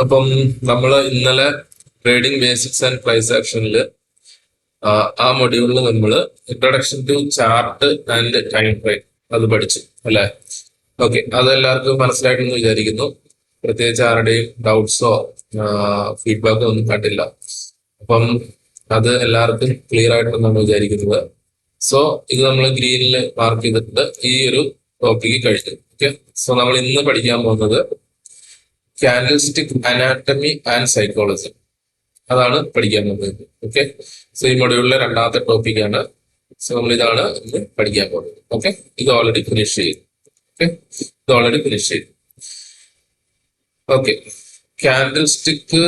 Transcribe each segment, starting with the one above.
അപ്പം നമ്മൾ ഇന്നലെ ട്രേഡിംഗ് ബേസിക്സ് ആൻഡ് പ്രൈസ് ആക്ഷനിൽ ആ മൊഡ്യൂളിൽ നമ്മൾ introduction to chart and time frame അത് പഠിച്ചു അല്ലെ? ഓക്കെ, അത് എല്ലാവർക്കും മനസ്സിലായിട്ടെന്ന് വിചാരിക്കുന്നു. പ്രത്യേകിച്ച് ആരുടെയും ഡൗട്ട്സോ ഫീഡ്ബാക്കോ ഒന്നും കണ്ടില്ല. അപ്പം അത് എല്ലാവർക്കും ക്ലിയർ ആയിട്ടെന്നാണ് വിചാരിക്കുന്നത്. സോ ഇത് നമ്മൾ ഗ്രീനിൽ മാർക്ക് ചെയ്തിട്ട് ഈ ഒരു ടോപ്പിക്ക് കഴിഞ്ഞു. ഓക്കെ, സോ നമ്മൾ ഇന്ന് പഠിക്കാൻ പോകുന്നത് കാൻഡിൽസ്റ്റിക് അനാറ്റമി ആൻഡ് സൈക്കോളജി, അതാണ് പഠിക്കാൻ പോകുന്നത്. ഓക്കെ, സോ ഈ മൊഡ്യൂളിലെ രണ്ടാമത്തെ ടോപ്പിക്കാണ്. സോ നമ്മൾ ഇതാണ് ഇന്ന് പഠിക്കാൻ പോകുന്നത്. ഓക്കെ, ഇത് ഓൾറെഡി ഫിനിഷ് ചെയ്തു. ഓക്കെ, ഇത് ഓൾറെഡി ഫിനിഷ് ചെയ്തു. ഓക്കെ, കാൻഡിൽസ്റ്റിക്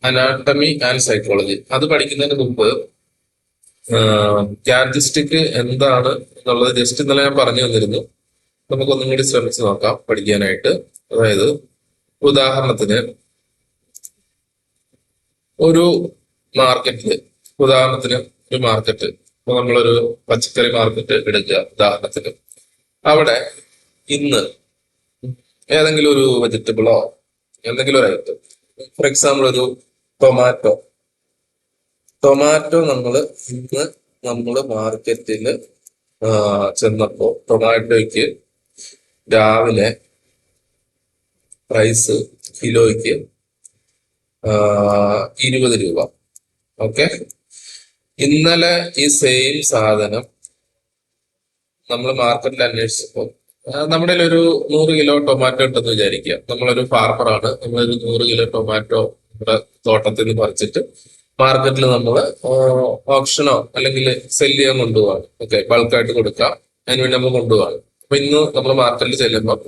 അനാട്ടമി ആൻഡ് സൈക്കോളജി അത് പഠിക്കുന്നതിന് മുമ്പ് കാൻഡിൽസ്റ്റിക് എന്താണ് എന്നുള്ളത് ജസ്റ്റ് ഇന്നലെ ഞാൻ പറഞ്ഞു തന്നിരുന്നു. നമുക്കൊന്നും കൂടി ശ്രമിച്ച് നോക്കാം പഠിക്കാനായിട്ട്. അതായത് ഉദാഹരണത്തിന് ഒരു മാർക്കറ്റില്, ഒരു മാർക്കറ്റ്, ഇപ്പൊ നമ്മളൊരു പച്ചക്കറി മാർക്കറ്റ് എടുക്കുക ഉദാഹരണത്തിന്. അവിടെ ഇന്ന് ഏതെങ്കിലും ഒരു വെജിറ്റബിളോ എന്തെങ്കിലും ഒരു ഐറ്റം, ഫോർ എക്സാമ്പിൾ ഒരു ടൊമാറ്റോ നമ്മൾ മാർക്കറ്റിൽ ചെന്നപ്പോ ടൊമാറ്റോയ്ക്ക് രാവിലെ പ്രൈസ് കിലോയ്ക്ക് 20 രൂപ. ഓക്കെ, ഇന്നലെ ഈ സെയിം സാധനം നമ്മൾ മാർക്കറ്റിൽ അന്വേഷിച്ചപ്പോൾ നമ്മുടെ ഒരു 100 കിലോ ടൊമാറ്റോ ഉണ്ടെന്ന് വിചാരിക്കുക. നമ്മളൊരു ഫാർമറാണ്, നമ്മളൊരു 100 കിലോ ടൊമാറ്റോ നമ്മുടെ തോട്ടത്തിൽ നിന്ന് പറിച്ചിട്ട് മാർക്കറ്റിൽ നമ്മൾ ഓപ്ഷനോ അല്ലെങ്കിൽ സെല് ചെയ്യാൻ കൊണ്ടുപോവാണ്. ഓക്കെ, ബൾക്കായിട്ട് കൊടുക്കാം, അതിനുവേണ്ടി നമ്മൾ കൊണ്ടുപോവാണ്. അപ്പൊ ഇന്ന് നമ്മൾ മാർക്കറ്റിൽ ചെല്ലുമ്പോൾ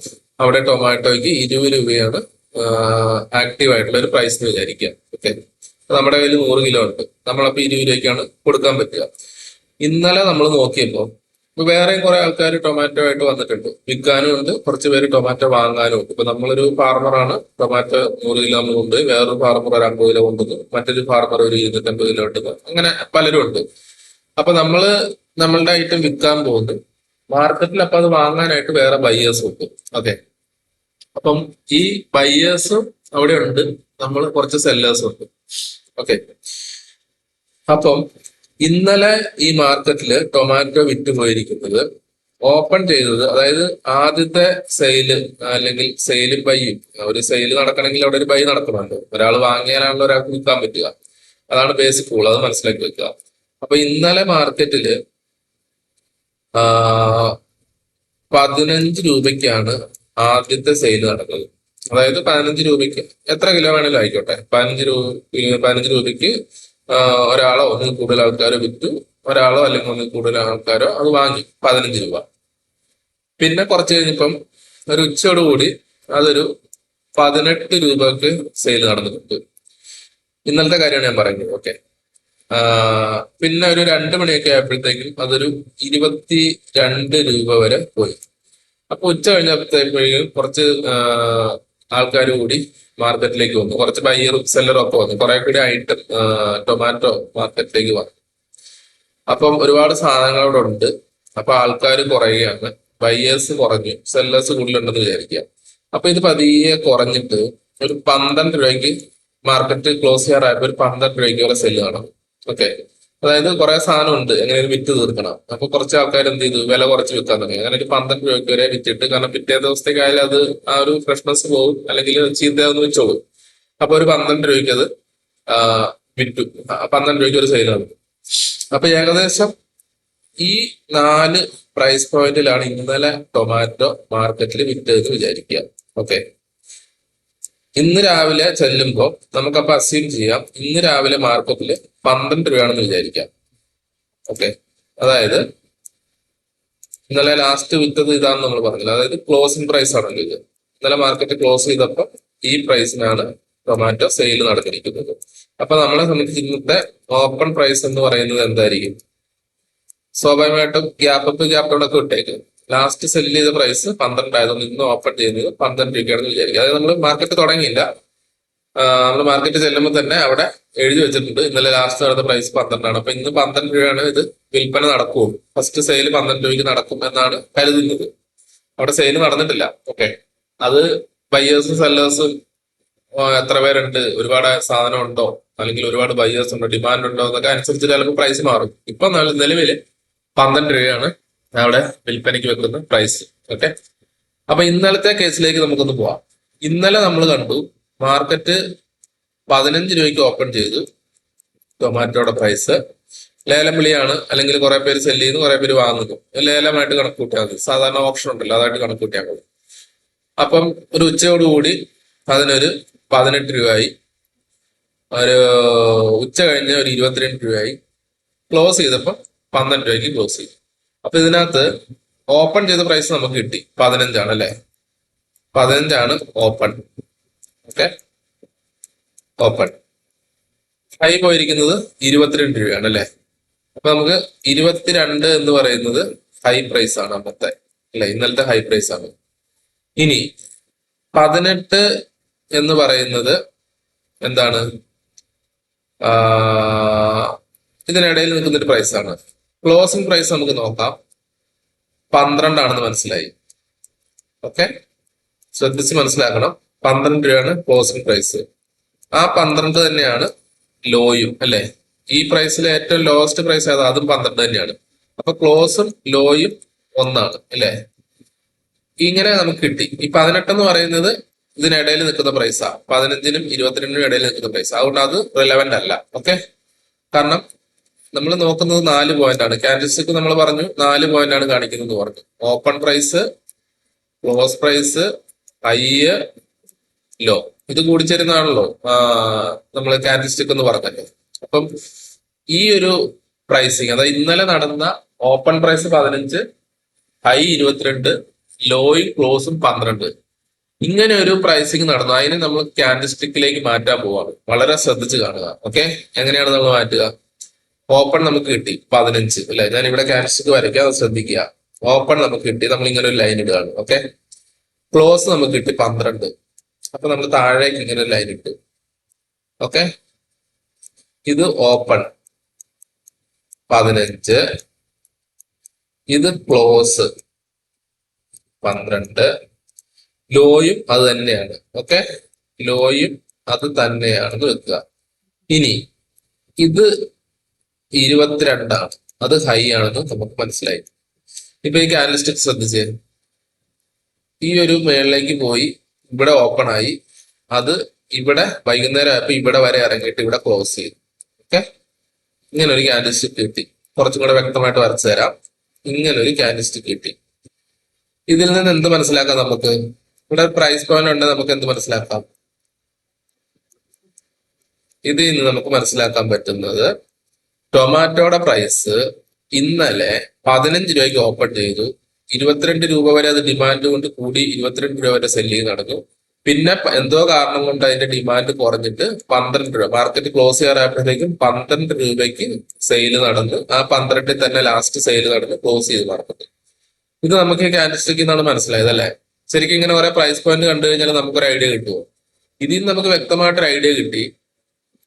അവിടെ ടൊമാറ്റോയ്ക്ക് 20 രൂപയാണ് ആക്റ്റീവ് ആയിട്ടുള്ള ഒരു പ്രൈസ് എന്ന് വിചാരിക്കുക. ഓക്കെ, നമ്മുടെ കയ്യിൽ 100 കിലോ ഉണ്ട്, നമ്മളപ്പോ 20 രൂപയ്ക്കാണ് കൊടുക്കാൻ പറ്റുക. ഇന്നലെ നമ്മൾ നോക്കിയപ്പോൾ വേറെയും കുറെ ആൾക്കാർ ടൊമാറ്റോ ആയിട്ട് വന്നിട്ടുണ്ട്, വിൽക്കാനും ഉണ്ട്, കുറച്ച് പേര് ടൊമാറ്റോ വാങ്ങാനും ഉണ്ട്. ഇപ്പൊ നമ്മളൊരു ഫാർമറാണ്, ടൊമാറ്റോ 100 കിലോ ഉണ്ട്, വേറൊരു ഫാർമർ ഒരു 50 കിലോ കൊണ്ടുവന്നു, മറ്റൊരു ഫാർമർ ഒരു 250 കിലോ ഉണ്ടെന്ന്, അങ്ങനെ പലരും ഉണ്ട്. അപ്പൊ നമ്മളുടെ ഐറ്റം വിൽക്കാൻ പോകുന്നു മാർക്കറ്റിൽ, അപ്പൊ അത് വാങ്ങാനായിട്ട് വേറെ ബയ്യേഴ്സും ഉണ്ട്. ഓക്കെ, അപ്പം ഈ ബയ്യേഴ്സും അവിടെ ഉണ്ട്, നമ്മൾ കുറച്ച് സെല്ലേഴ്സും ഉണ്ട്. ഓക്കെ, അപ്പം ഇന്നലെ ഈ മാർക്കറ്റില് ടൊമാറ്റോ വിറ്റുപോയിരിക്കുന്നത് ഓപ്പൺ ചെയ്തത്, അതായത് ആദ്യത്തെ സെയില് അല്ലെങ്കിൽ സെയിലും ബൈയും, ഒരു സെയില് നടക്കണമെങ്കിൽ അവിടെ ഒരു ബൈ നടക്കണമല്ലോ. ഒരാൾ വാങ്ങിയാലാണല്ലോ ഒരാൾക്ക് വിൽക്കാൻ പറ്റുക. അതാണ് ബേസിക് റൂൾ, അത് മനസ്സിലാക്കി വെക്കുക. അപ്പൊ ഇന്നലെ മാർക്കറ്റില് 15 രൂപയ്ക്കാണ് ആദ്യത്തെ സെയിൽ നടന്നത്. അതായത് 15 രൂപയ്ക്ക് എത്ര കിലോ വേണേലും ആയിക്കോട്ടെ, 15 രൂപയ്ക്ക് ഒരാളോ ഒന്നിൽ കൂടുതൽ ആൾക്കാരോ വിറ്റു, ഒരാളോ അല്ലെങ്കിൽ ഒന്നിൽ കൂടുതൽ ആൾക്കാരോ അത് വാങ്ങി 15 രൂപ. പിന്നെ കുറച്ച് കഴിഞ്ഞപ്പം ഒരു ഉച്ചയോടുകൂടി അതൊരു 18 രൂപക്ക് സെയിൽ നടന്നിട്ടുണ്ട്. ഇന്നലത്തെ കാര്യമാണ് ഞാൻ പറയുന്നത്. ഓക്കെ, പിന്നെ ഒരു 2 മണിയൊക്കെ ആയപ്പോഴത്തേക്കും അതൊരു 22 രൂപ വരെ പോയി. അപ്പൊ ഉച്ച കഴിഞ്ഞപ്പോഴത്തേക്കും കുറച്ച് ആൾക്കാർ കൂടി മാർക്കറ്റിലേക്ക് വന്നു, കുറച്ച് ബയ്യറും സെല്ലറും ഒക്കെ വന്നു, കുറെ കൂടി ഐറ്റം ടൊമാറ്റോ മാർക്കറ്റിലേക്ക് വന്നു. അപ്പം ഒരുപാട് സാധനങ്ങൾ അവിടെ ഉണ്ട്. അപ്പൊ ആൾക്കാർ കുറയുകയാണ്, ബയ്യേഴ്സ് കുറഞ്ഞു, സെല്ലേഴ്സ് കൂടുതലുണ്ടെന്ന് വിചാരിക്കുക. അപ്പൊ ഇത് പതിയെ കുറഞ്ഞിട്ട് ഒരു 12 രൂപയ്ക്ക് മാർക്കറ്റ് ക്ലോസ് ചെയ്യാറായപ്പോ ഒരു 12 രൂപയ്ക്ക് വരെ സെല്ല് കാണാം. ഓക്കെ, അതായത് കുറെ സാധനം ഉണ്ട്, എങ്ങനെയും വിറ്റ് തീർക്കണം. അപ്പൊ കുറച്ച് ആൾക്കാർ എന്ത് ചെയ്തു, വില കുറച്ച് വിൽക്കാൻ തുടങ്ങി. അങ്ങനെ ഒരു 12 രൂപയ്ക്ക് വരെ വിറ്റിട്ട്, കാരണം പിറ്റേ ദിവസത്തേക്കായാലും അത് ആ ഒരു ഫ്രഷ്നെസ് പോകും, അല്ലെങ്കിൽ ചീത്തയാന്ന് വെച്ചോളൂ. അപ്പൊ ഒരു 12 രൂപയ്ക്ക് അത് വിറ്റു, 12 രൂപയ്ക്ക് ഒരു സെയിൽ നടന്നു. അപ്പൊ ഏകദേശം ഈ 4 പ്രൈസ് പോയിന്റിലാണ് ഇന്നലെ ടൊമാറ്റോ മാർക്കറ്റിൽ വിറ്റതെന്ന് വിചാരിക്കുക. ഓക്കെ, ഇന്ന് രാവിലെ ചെല്ലുമ്പോൾ നമുക്കപ്പൊ അസ്യൂം ചെയ്യാം ഇന്ന് രാവിലെ മാർക്കറ്റിൽ 12 രൂപയാണെന്ന് വിചാരിക്കാം. ഓക്കെ, അതായത് ഇന്നലെ ലാസ്റ്റ് വിറ്റത് ഇതാണെന്ന് നമ്മൾ പറഞ്ഞില്ല, അതായത് ക്ലോസിംഗ് പ്രൈസ് ആണല്ലോ ഇത്. ഇന്നലെ മാർക്കറ്റ് ക്ലോസ് ചെയ്തപ്പോൾ ഈ പ്രൈസിനാണ് ടൊമാറ്റോ സെയിൽ നടന്നിരിക്കുന്നത്. അപ്പൊ നമ്മളെ സംബന്ധിച്ച് ഇന്നത്തെ ഓപ്പൺ പ്രൈസ് എന്ന് പറയുന്നത് എന്തായിരിക്കും? സ്വാഭാവികമായിട്ടും ഗ്യാപ്പ് അപ്പ് ഗ്യാപ്പ് ഡൗൺ ഒക്കെ വിട്ടേക്ക്. ലാസ്റ്റ് സെല് ചെയ്ത പ്രൈസ് 12 ആയതുകൊണ്ട് ഇന്ന് ഓപ്പൺ ചെയ്യുന്നത് 12 രൂപയാണെന്ന് വിചാരിക്കുക. അതായത് നമ്മൾ മാർക്കറ്റ് തുടങ്ങിയില്ല, നമ്മൾ മാർക്കറ്റ് ചെല്ലുമ്പോൾ തന്നെ അവിടെ എഴുതി വെച്ചിട്ടുണ്ട് ഇന്നലെ ലാസ്റ്റ് നടന്ന പ്രൈസ് 12 അപ്പൊ ഇന്ന് 12 രൂപയാണ് ഇത് വിൽപ്പന നടക്കുള്ളൂ. ഫസ്റ്റ് സെയിൽ 12 രൂപയ്ക്ക് നടക്കും എന്നാണ് കരുതുന്നത്. അവിടെ സെയിൽ നടന്നിട്ടില്ല. ഓക്കെ, അത് ബയ്യേഴ്സും സെല്ലേഴ്സും എത്ര പേരുണ്ട്, ഒരുപാട് സാധനം ഉണ്ടോ, അല്ലെങ്കിൽ ഒരുപാട് ബയേഴ്സ് ഉണ്ടോ, ഡിമാൻഡ് ഉണ്ടോ എന്നൊക്കെ അനുസരിച്ച് ചിലപ്പോൾ പ്രൈസ് മാറും. ഇപ്പൊ നിലവിൽ 12 രൂപയാണ് അവിടെ വിൽപ്പനയ്ക്ക് വെക്കുന്ന പ്രൈസ്. ഓക്കെ, അപ്പൊ ഇന്നലത്തെ കേസിലേക്ക് നമുക്കൊന്ന് പോവാം. ഇന്നലെ നമ്മൾ കണ്ടു മാർക്കറ്റ് 15 രൂപയ്ക്ക് ഓപ്പൺ ചെയ്തു. ടൊമാറ്റോയുടെ പ്രൈസ് ലേലം വിളിയാണ്, അല്ലെങ്കിൽ കുറെ പേര് സെല് ചെയ്യുന്നു, കുറെ പേര് വാങ്ങുന്നു. ലേലമായിട്ട് കണക്ക് കൂട്ടിയാൽ മതി. സാധാരണ ഓപ്ഷൻ ഉണ്ടല്ലോ, അതായിട്ട് കണക്ക് കൂട്ടിയാൽ മതി. അപ്പം ഒരു ഉച്ചയോടുകൂടി അതിനൊരു 18 രൂപയായി, ഒരു ഉച്ച കഴിഞ്ഞ് ഒരു 22 രൂപയായി, ക്ലോസ് ചെയ്തപ്പോൾ 12 രൂപയ്ക്ക് ക്ലോസ് ചെയ്തു. അപ്പൊ ഇതിനകത്ത് ഓപ്പൺ ചെയ്ത പ്രൈസ് നമുക്ക് കിട്ടി 15 അല്ലേ? 15 ഓപ്പൺ. Okay, open. ഹൈ പോയിരിക്കുന്നത് 22 രൂപയാണ് അല്ലെ? അപ്പൊ നമുക്ക് 22 എന്ന് പറയുന്നത് ഹൈ പ്രൈസ് ആണ് അന്നത്തെ, അല്ലെ? ഇന്നലത്തെ ഹൈ പ്രൈസ് ആണ്. ഇനി 18 എന്ന് പറയുന്നത് എന്താണ്? ഇതിനിടയിൽ നിൽക്കുന്നൊരു പ്രൈസ് ആണ്. ക്ലോസിംഗ് പ്രൈസ് നമുക്ക് നോക്കാം. 12 ആണെന്ന് മനസ്സിലായി. ഓക്കെ, ശ്രദ്ധിച്ച് മനസ്സിലാക്കണം. 12 രൂപയാണ് ക്ലോസിംഗ് പ്രൈസ്. ആ 12 തന്നെയാണ് ലോയും, അല്ലെ? ഈ പ്രൈസിലെ ഏറ്റവും ലോവസ്റ്റ് പ്രൈസ് ഏതാ? അതും 12 തന്നെയാണ്. അപ്പൊ ക്ലോസും ലോയും ഒന്നാണ്, അല്ലെ? ഇങ്ങനെ നമുക്ക് കിട്ടി. ഈ 18 എന്ന് പറയുന്നത് ഇതിനിടയിൽ നിൽക്കുന്ന പ്രൈസാ. 15-നും 22-നും ഇടയിൽ നിൽക്കുന്ന പ്രൈസ്. അതുകൊണ്ട് അത് റിലവന്റ് അല്ല. ഓക്കെ, കാരണം നമ്മൾ നോക്കുന്നത് 4 പോയിന്റ് ആണ്. ക്യാൻഡിൽസ്റ്റിക് നമ്മൾ പറഞ്ഞു 4 പോയിന്റ് ആണ് കാണിക്കുന്നത് പറഞ്ഞു. Open price, close price, high, low. ഇത് കൂടിച്ചേരുന്നതാണല്ലോ നമ്മൾ ക്യാൻഡിൽസ്റ്റിക് എന്ന് പറഞ്ഞല്ലോ. അപ്പം ഈ ഒരു പ്രൈസിങ്, അതായത് ഇന്നലെ നടന്ന ഓപ്പൺ പ്രൈസ് 15, ഹൈ 22, ലോയും ക്ലോസും 12, ഇങ്ങനെ ഒരു പ്രൈസിങ് നടന്നു. അതിനെ നമ്മൾ ക്യാൻഡിൽസ്റ്റിക്കിലേക്ക് മാറ്റാൻ പോവാണ്. വളരെ ശ്രദ്ധിച്ച് കാണുക. ഓക്കെ, എങ്ങനെയാണ് നമ്മൾ മാറ്റുക? ഓപ്പൺ നമുക്ക് കിട്ടി 15, അല്ലെ? ഞാൻ ഇവിടെ ക്യാൻഡിൽസ്റ്റിക് വരയ്ക്കാതെ ശ്രദ്ധിക്കുക. ഓപ്പൺ നമുക്ക് കിട്ടി, നമ്മൾ ഇങ്ങനെ ഒരു ലൈൻ ഇടുകയാണ്. ഓക്കെ, ക്ലോസ് നമുക്ക് കിട്ടി 12. അപ്പൊ നമ്മൾ താഴേക്ക് ഇങ്ങനെ ഒരു ലൈൻ ഇട്ടു. ഓക്കെ, ഇത് ഓപ്പൺ 15, ഇത് ക്ലോസ് 12, ലോയും അത് തന്നെയാണ്. ഓക്കെ, ലോയും അത് തന്നെയാണെന്ന് വെക്കുക. ഇനി ഇത് 22 ആണ്, അത് ഹൈ ആണെന്ന് നമുക്ക് മനസ്സിലായി. ഇപ്പൊ ഈ ക്യാൻഡിൽസ്റ്റിക് ശ്രദ്ധിച്ചേ, ഈ ഒരു മേളിലേക്ക് പോയി ഇവിടെ ഓപ്പൺ ആയി, അത് ഇവിടെ വൈകുന്നേരം ആയപ്പോ ഇവിടെ വരെ ഇറങ്ങിയിട്ട് ഇവിടെ ക്ലോസ് ചെയ്തു. ഓക്കെ, ഇങ്ങനെ ഒരു ക്യാൻഡിൽസ്റ്റിക് കിട്ടി. കുറച്ചും കൂടെ വ്യക്തമായിട്ട് വരച്ചു തരാം. ഇങ്ങനെ ഒരു ക്യാൻഡിൽസ്റ്റിക് കിട്ടി. ഇതിൽ നിന്ന് എന്ത് മനസ്സിലാക്കാം? നമുക്ക് ഇവിടെ പ്രൈസ് പോയിന്റ് ഉണ്ട്. നമുക്ക് എന്ത് മനസ്സിലാക്കാം? ഇതിൽ നിന്ന് നമുക്ക് മനസ്സിലാക്കാൻ പറ്റുന്നത് ടൊമാറ്റോയുടെ പ്രൈസ് ഇന്നലെ 15 രൂപയ്ക്ക് ഓപ്പൺ ചെയ്തു. 22 രൂപ വരെ അത് ഡിമാൻഡ് കൊണ്ട് കൂടി 22 രൂപ വരെ സെല്ലിങ് നടന്നു. പിന്നെ എന്തോ കാരണം കൊണ്ട് അതിന്റെ ഡിമാൻഡ് കുറഞ്ഞിട്ട് 12 രൂപ, മാർക്കറ്റ് ക്ലോസ് ചെയ്യാറായപ്പോഴത്തേക്കും 12 രൂപയ്ക്ക് സെയിൽ നടന്നു. ആ 12 തന്നെ ലാസ്റ്റ് സെയിൽ നടന്ന് ക്ലോസ് ചെയ്ത് മാർക്കറ്റ്. ഇത് നമുക്ക് ക്യാൻഡിൽസ്റ്റിക്കിൽ നിന്നാണ് മനസ്സിലായത്, അല്ലെ? ശരിക്കും ഇങ്ങനെ കുറെ പ്രൈസ് പോയിന്റ് കണ്ടു കഴിഞ്ഞാൽ നമുക്കൊരു ഐഡിയ കിട്ടുമോ? ഇതിൽ നിന്ന് നമുക്ക് വ്യക്തമായിട്ടൊരു ഐഡിയ കിട്ടി.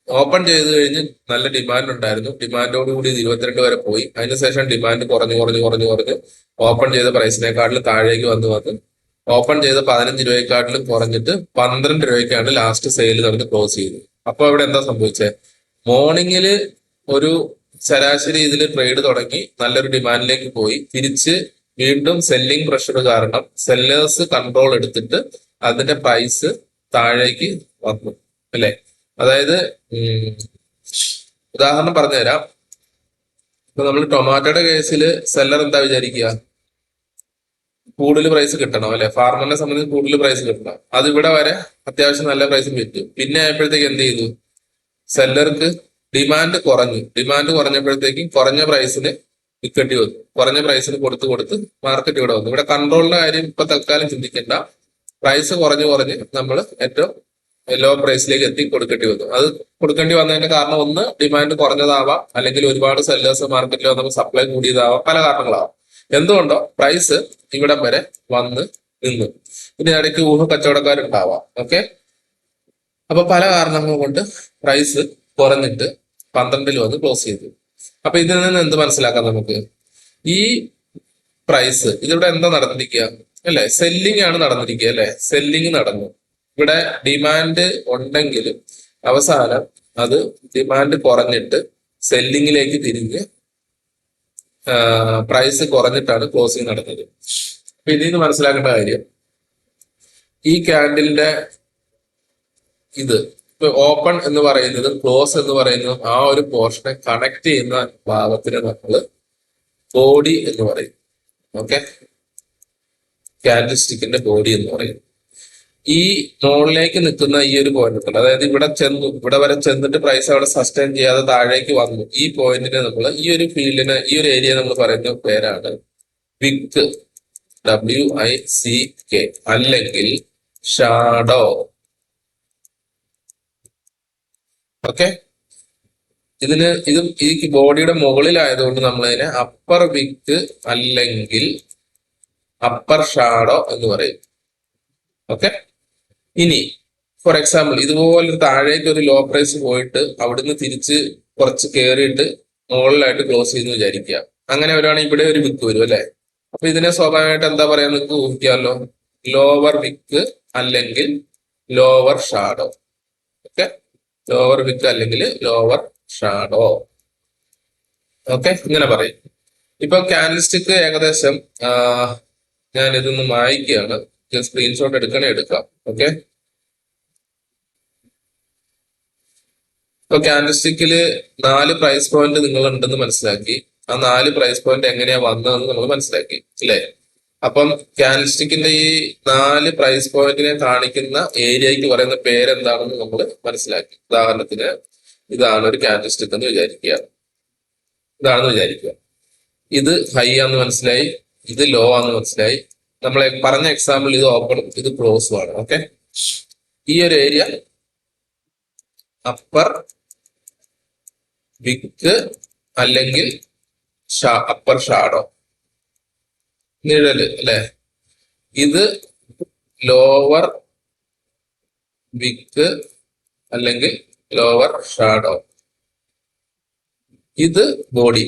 ഓപ്പൺ ചെയ്ത് കഴിഞ്ഞ് നല്ല ഡിമാൻഡ് ഉണ്ടായിരുന്നു. ഡിമാൻഡോടുകൂടി 22 വരെ പോയി. അതിനുശേഷം ഡിമാൻഡ് കുറഞ്ഞ് ഓപ്പൺ ചെയ്ത പ്രൈസിനെക്കാട്ടിലും താഴേക്ക് വന്ന് ഓപ്പൺ ചെയ്ത് 15 രൂപയെക്കാട്ടിലും കുറഞ്ഞിട്ട് 12 രൂപയ്ക്കാണ് ലാസ്റ്റ് സെയിൽ നടന്ന് ക്ലോസ് ചെയ്തത്. അപ്പൊ ഇവിടെ എന്താ സംഭവിച്ചത്? മോർണിംഗില് ഒരു ശരാശരി ഇതിൽ ട്രേഡ് തുടങ്ങി നല്ലൊരു ഡിമാൻഡിലേക്ക് പോയി, തിരിച്ച് വീണ്ടും സെല്ലിംഗ് പ്രഷർ കാരണം സെല്ലേഴ്സ് കൺട്രോൾ എടുത്തിട്ട് അതിന്റെ പ്രൈസ് താഴേക്ക് വന്നു, അല്ലെ? അതായത് ഉദാഹരണം പറഞ്ഞുതരാം. ഇപ്പൊ നമ്മൾ ടൊമാറ്റോയുടെ കേസിൽ സെല്ലർ എന്താ വിചാരിക്കുക? കൂടുതൽ പ്രൈസ് കിട്ടണം, അല്ലെ? ഫാർമറിനെ സംബന്ധിച്ച് കൂടുതൽ പ്രൈസ് കിട്ടണം. അത് ഇവിടെ വരെ അത്യാവശ്യം നല്ല പ്രൈസിൽ വിറ്റു. പിന്നെ ആയപ്പോഴത്തേക്ക് എന്ത് ചെയ്തു? സെല്ലർക്ക് ഡിമാൻഡ് കുറഞ്ഞു. ഡിമാൻഡ് കുറഞ്ഞപ്പോഴത്തേക്കും കുറഞ്ഞ പ്രൈസിന് വിൽക്കേണ്ടി വന്നു. കുറഞ്ഞ പ്രൈസിന് കൊടുത്ത് മാർക്കറ്റ് ഇവിടെ വന്നു. ഇവിടെ കൺട്രോളിന്റെ കാര്യം ഇപ്പൊ തൽക്കാലം ചിന്തിക്കേണ്ട. പ്രൈസ് കുറഞ്ഞ് നമ്മൾ ഏറ്റവും ലോ പ്രൈസിലേക്ക് എത്തി കൊടുക്കേണ്ടി വന്നു. അത് കൊടുക്കേണ്ടി വന്നതിന്റെ കാരണം ഒന്ന് ഡിമാൻഡ് കുറഞ്ഞതാവാം, അല്ലെങ്കിൽ ഒരുപാട് സെല്ലേഴ്സ് മാർക്കറ്റിൽ വന്നപ്പോൾ സപ്ലൈ കൂടിയതാവാം, പല കാരണങ്ങളാവാം. എന്തുകൊണ്ടോ പ്രൈസ് ഇവിടം വരെ വന്ന് നിന്നു. ഇതിനിടയ്ക്ക് കച്ചവടക്കാരുണ്ടാവാം. ഓക്കെ, അപ്പൊ പല കാരണങ്ങൾ കൊണ്ട് പ്രൈസ് കുറഞ്ഞിട്ട് 12 വന്ന് ക്ലോസ് ചെയ്തു. അപ്പൊ ഇതിൽ നിന്ന് എന്ത് മനസ്സിലാക്കാം നമുക്ക്? ഈ പ്രൈസ് ഇതിവിടെ എന്താ നടന്നിരിക്കുക, അല്ലെ? സെല്ലിംഗ് ആണ് നടന്നിരിക്കുക, അല്ലെ? സെല്ലിംഗ് നടന്നു. ഇവിടെ ഡിമാൻഡ് ഉണ്ടെങ്കിലും അവസാനം അത് ഡിമാൻഡ് കുറഞ്ഞിട്ട് സെല്ലിങ്ങിലേക്ക് തിരിഞ്ഞ് പ്രൈസ് കുറഞ്ഞിട്ടാണ് ക്ലോസിങ് നടന്നത്. അപ്പൊ ഇതിൽ നിന്ന് മനസ്സിലാക്കേണ്ട കാര്യം, ഈ ക്യാൻഡിലിന്റെ ഇത് ഇപ്പൊ ഓപ്പൺ എന്ന് പറയുന്നതും ക്ലോസ് എന്ന് പറയുന്നതും ആ ഒരു പോർഷനെ കണക്ട് ചെയ്യുന്ന ഭാഗത്തിന് നമ്മൾ ബോഡി എന്ന് പറയും. ഓക്കെ, ക്യാൻഡിൽ സ്റ്റിക്കിന്റെ ബോഡി എന്ന് പറയും. ഈ മുകളിലേക്ക് നിൽക്കുന്ന ഈ ഒരു പോയിന്റ് ഉണ്ട്, അതായത് ഇവിടെ വരെ ചെന്നിട്ട് പ്രൈസ് അവിടെ സസ്റ്റെയിൻ ചെയ്യാതെ താഴേക്ക് വന്നു. ഈ പോയിന്റിനെ നമ്മൾ ഈ ഒരു ഫീൽഡിന് ഈ ഒരു ഏരിയ നമ്മൾ പറയുന്ന പേരാണ് വിക്ക്, WICK, അല്ലെങ്കിൽ ഷാഡോ. ഓക്കെ, ഈ ബോഡിയുടെ മുകളിലായതുകൊണ്ട് നമ്മൾ അതിനെ അപ്പർ വിക്ക് അല്ലെങ്കിൽ അപ്പർ ഷാഡോ എന്ന് പറയും. ഓക്കെ, ഇനി ഫോർ എക്സാമ്പിൾ ഇതുപോലെ താഴേക്ക് ഒരു ലോ പ്രൈസ് പോയിട്ട് അവിടുന്ന് തിരിച്ച് കുറച്ച് കയറിയിട്ട് മുകളിലായിട്ട് ക്ലോസ് ചെയ്യുന്നു വിചാരിക്കുക. അങ്ങനെ വരുവാണെങ്കിൽ ഇവിടെ ഒരു വിക്ക് വരും അല്ലെ. അപ്പൊ ഇതിനെ സ്വാഭാവികമായിട്ട് എന്താ പറയാൻ നിങ്ങൾക്ക് ഊഹിക്കാമല്ലോ, ലോവർ വിക്ക് അല്ലെങ്കിൽ ലോവർ ഷാഡോ. ഓക്കെ, ലോവർ വിക്ക് അല്ലെങ്കിൽ ലോവർ ഷാഡോ. ഓക്കെ, ഇങ്ങനെ പറയും. ഇപ്പൊ ക്യാൻഡിൽ സ്റ്റിക്ക് ഏകദേശം ഞാൻ ഇതൊന്ന് വായിക്കുകയാണ്, സ്ക്രീൻഷോട്ട് എടുക്കാം. ഓക്കെ, ഇപ്പൊ ക്യാൻഡിൽ സ്റ്റിക്കില് 4 പ്രൈസ് പോയിന്റ് നിങ്ങൾ ഉണ്ടെന്ന് മനസ്സിലാക്കി. ആ 4 പ്രൈസ് പോയിന്റ് എങ്ങനെയാ വന്നതെന്ന് നമ്മൾ മനസ്സിലാക്കി അല്ലേ. അപ്പം ക്യാൻഡിൽ സ്റ്റിക്കിന്റെ ഈ 4 പ്രൈസ് പോയിന്റിനെ കാണിക്കുന്ന ഏരിയക്ക് പറയുന്ന പേരെന്താണെന്ന് നമ്മൾ മനസ്സിലാക്കി. ഉദാഹരണത്തിന് ഇതാണ് ഒരു ക്യാൻഡിൽ സ്റ്റിക്ക് എന്ന് വിചാരിക്കുക, ഇതാണെന്ന് വിചാരിക്കുക. ഇത് ഹൈ ആണെന്ന് മനസ്സിലായി, ഇത് ലോ ആണെന്ന് മനസ്സിലായി. നമ്മളെ പറഞ്ഞ എക്സാമ്പിൾ ഇത് ഓപ്പണും ഇത് ക്ലോസും ആണ്. ഓക്കെ, ഈ ഒരു ഏരിയ അപ്പർ വിക്ക് അല്ലെങ്കിൽ അപ്പർ ഷാഡോ, നിഴല് അല്ലെ. ഇത് ലോവർ വിക്ക് അല്ലെങ്കിൽ ലോവർ ഷാഡോ, ഇത് ബോഡി.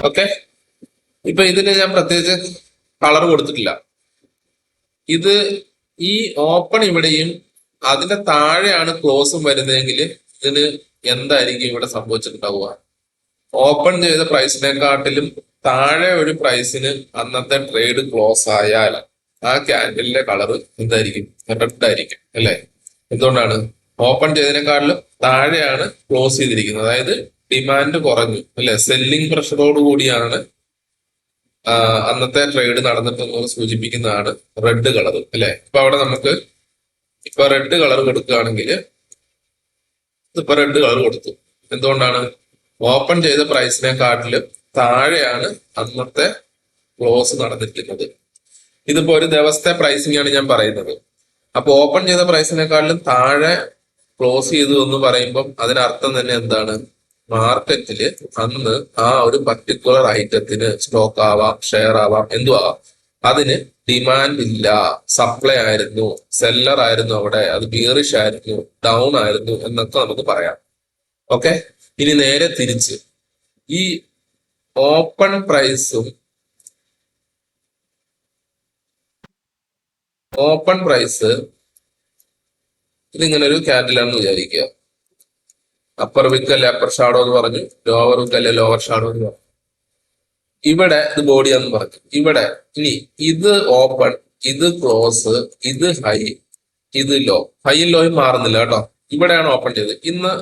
ഓക്കെ, ഇപ്പൊ ഇതിന് ഞാൻ പ്രത്യേകിച്ച് കളർ കൊടുത്തിട്ടില്ല. ഇത് ഈ ഓപ്പൺ ഇവിടെയും അതിന്റെ താഴെയാണ് ക്ലോസും വരുന്നതെങ്കിൽ ഇതിന് എന്തായിരിക്കും ഇവിടെ സംഭവിച്ചിട്ടുണ്ടാവുക? ഓപ്പൺ ചെയ്ത പ്രൈസിനെക്കാട്ടിലും താഴെ ഒരു പ്രൈസിന് അന്നത്തെ ട്രേഡ് ക്ലോസ് ആയാൽ ആ ക്യാൻഡിലിന്റെ കളർ എന്തായിരിക്കും? റെഡ് ആയിരിക്കും അല്ലെ. എന്തുകൊണ്ടാണ്? ഓപ്പൺ ചെയ്തതിനെക്കാട്ടിലും താഴെയാണ് ക്ലോസ് ചെയ്തിരിക്കുന്നത്, അതായത് ഡിമാൻഡ് കുറഞ്ഞു അല്ലെ. സെല്ലിംഗ് പ്രഷറോട് കൂടിയാണ് അന്നത്തെ ട്രേഡ് നടന്നിട്ടെന്ന് സൂചിപ്പിക്കുന്നതാണ് റെഡ് കളർ അല്ലെ. ഇപ്പൊ അവിടെ നമുക്ക് ഇപ്പൊ റെഡ് കളർ കൊടുക്കുകയാണെങ്കിൽ ഇപ്പൊ റെഡ് കളർ കൊടുത്തു. എന്തുകൊണ്ടാണ്? ഓപ്പൺ ചെയ്ത പ്രൈസിനെക്കാട്ടിലും താഴെയാണ് അന്നത്തെ ക്ലോസ് നടന്നിരിക്കുന്നത്. ഇതിപ്പോ ഒരു ദിവസത്തെ പ്രൈസിംഗ് ആണ് ഞാൻ പറയുന്നത്. അപ്പൊ ഓപ്പൺ ചെയ്ത പ്രൈസിനെക്കാട്ടിലും താഴെ ക്ലോസ് ചെയ്തു എന്ന് പറയുമ്പം അതിനർത്ഥം തന്നെ എന്താണ്? മാർക്കറ്റില് അന്ന് ആ ഒരു പർട്ടിക്കുലർ ഐറ്റത്തിന് സ്റ്റോക്ക് ആവാം, ഷെയർ ആവാം, എന്തു ആവാം, അതിന് ഡിമാൻഡ് ഇല്ല, സപ്ലൈ ആയിരുന്നു, സെല്ലർ ആയിരുന്നു അവിടെ, അത് ബിയറിഷ് ആയിരുന്നു, ഡൗൺ ആയിരുന്നു എന്നൊക്കെ നമുക്ക് പറയാം. ഓക്കെ, ഇനി നേരെ തിരിച്ച് ഈ ഓപ്പൺ പ്രൈസ് ഇതിങ്ങനെ ഒരു ക്യാൻഡിലാണെന്ന് വിചാരിക്കുക. അപ്പർ വിക്ക് അല്ലെ അപ്പർ ഷാഡോ എന്ന് പറഞ്ഞു, ലോവർ വിക്ക് അല്ലെ ലോവർ ഷാഡോ എന്ന് പറഞ്ഞു. ഇവിടെ ഇത് ബോഡിയാന്ന് പറഞ്ഞു. ഇവിടെ ഇനി ഇത് ഓപ്പൺ, ഇത് ക്ലോസ്, ഇത് ഹൈ, ഇത് ലോ. ഹൈയും ലോയും മാറുന്നില്ല കേട്ടോ. ഇവിടെയാണ് ഓപ്പൺ ചെയ്തത്. ഇന്ന്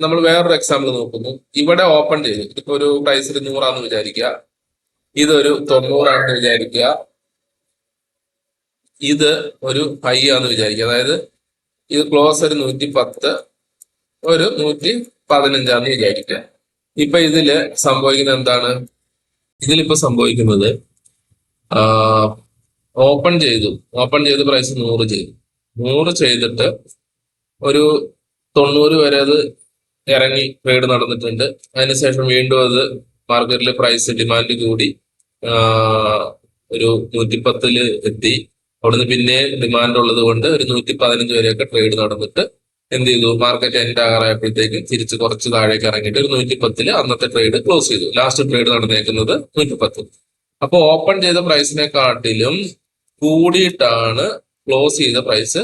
നമ്മൾ വേറൊരു എക്സാമ്പിൾ നോക്കുന്നു. ഇവിടെ ഓപ്പൺ ചെയ്തു, ഇതിപ്പോ ഒരു പ്രൈസിൽ 100 വിചാരിക്കുക, ഇതൊരു 90 വിചാരിക്കുക, ഇത് ഒരു ഹൈ ആണെന്ന് വിചാരിക്കുക. അതായത് ഇത് ക്ലോസ് ഒരു 110, ഒരു 115 വിചാരിക്കുക. ഇപ്പൊ ഇതില് സംഭവിക്കുന്നത് എന്താണ്? ഇതിലിപ്പോ സംഭവിക്കുന്നത് ഓപ്പൺ ചെയ്ത് പ്രൈസ് 100 ചെയ്തു. 100 ചെയ്തിട്ട് ഒരു 90 വരെ അത് ഇറങ്ങി ട്രേഡ് നടന്നിട്ടുണ്ട്. അതിനുശേഷം വീണ്ടും അത് മാർക്കറ്റിൽ പ്രൈസ് ഡിമാൻഡ് കൂടി ഒരു 110 എത്തി. അവിടുന്ന് പിന്നെ ഡിമാൻഡ് ഉള്ളത് കൊണ്ട് ഒരു 115 വരെയൊക്കെ ട്രേഡ് നടന്നിട്ട് എന്ത് ചെയ്തു? മാർക്കറ്റ് എൻഡ് ആകാറായപ്പോഴത്തേക്കും തിരിച്ച് കുറച്ച് താഴേക്ക് ഇറങ്ങിയിട്ട് ഒരു 110 അന്നത്തെ ട്രേഡ് ക്ലോസ് ചെയ്തു. ലാസ്റ്റ് ട്രേഡ് നടന്നേക്കുന്നത് 110. അപ്പൊ ഓപ്പൺ ചെയ്ത പ്രൈസിനെക്കാട്ടിലും കൂടിയിട്ടാണ് ക്ലോസ് ചെയ്ത പ്രൈസ്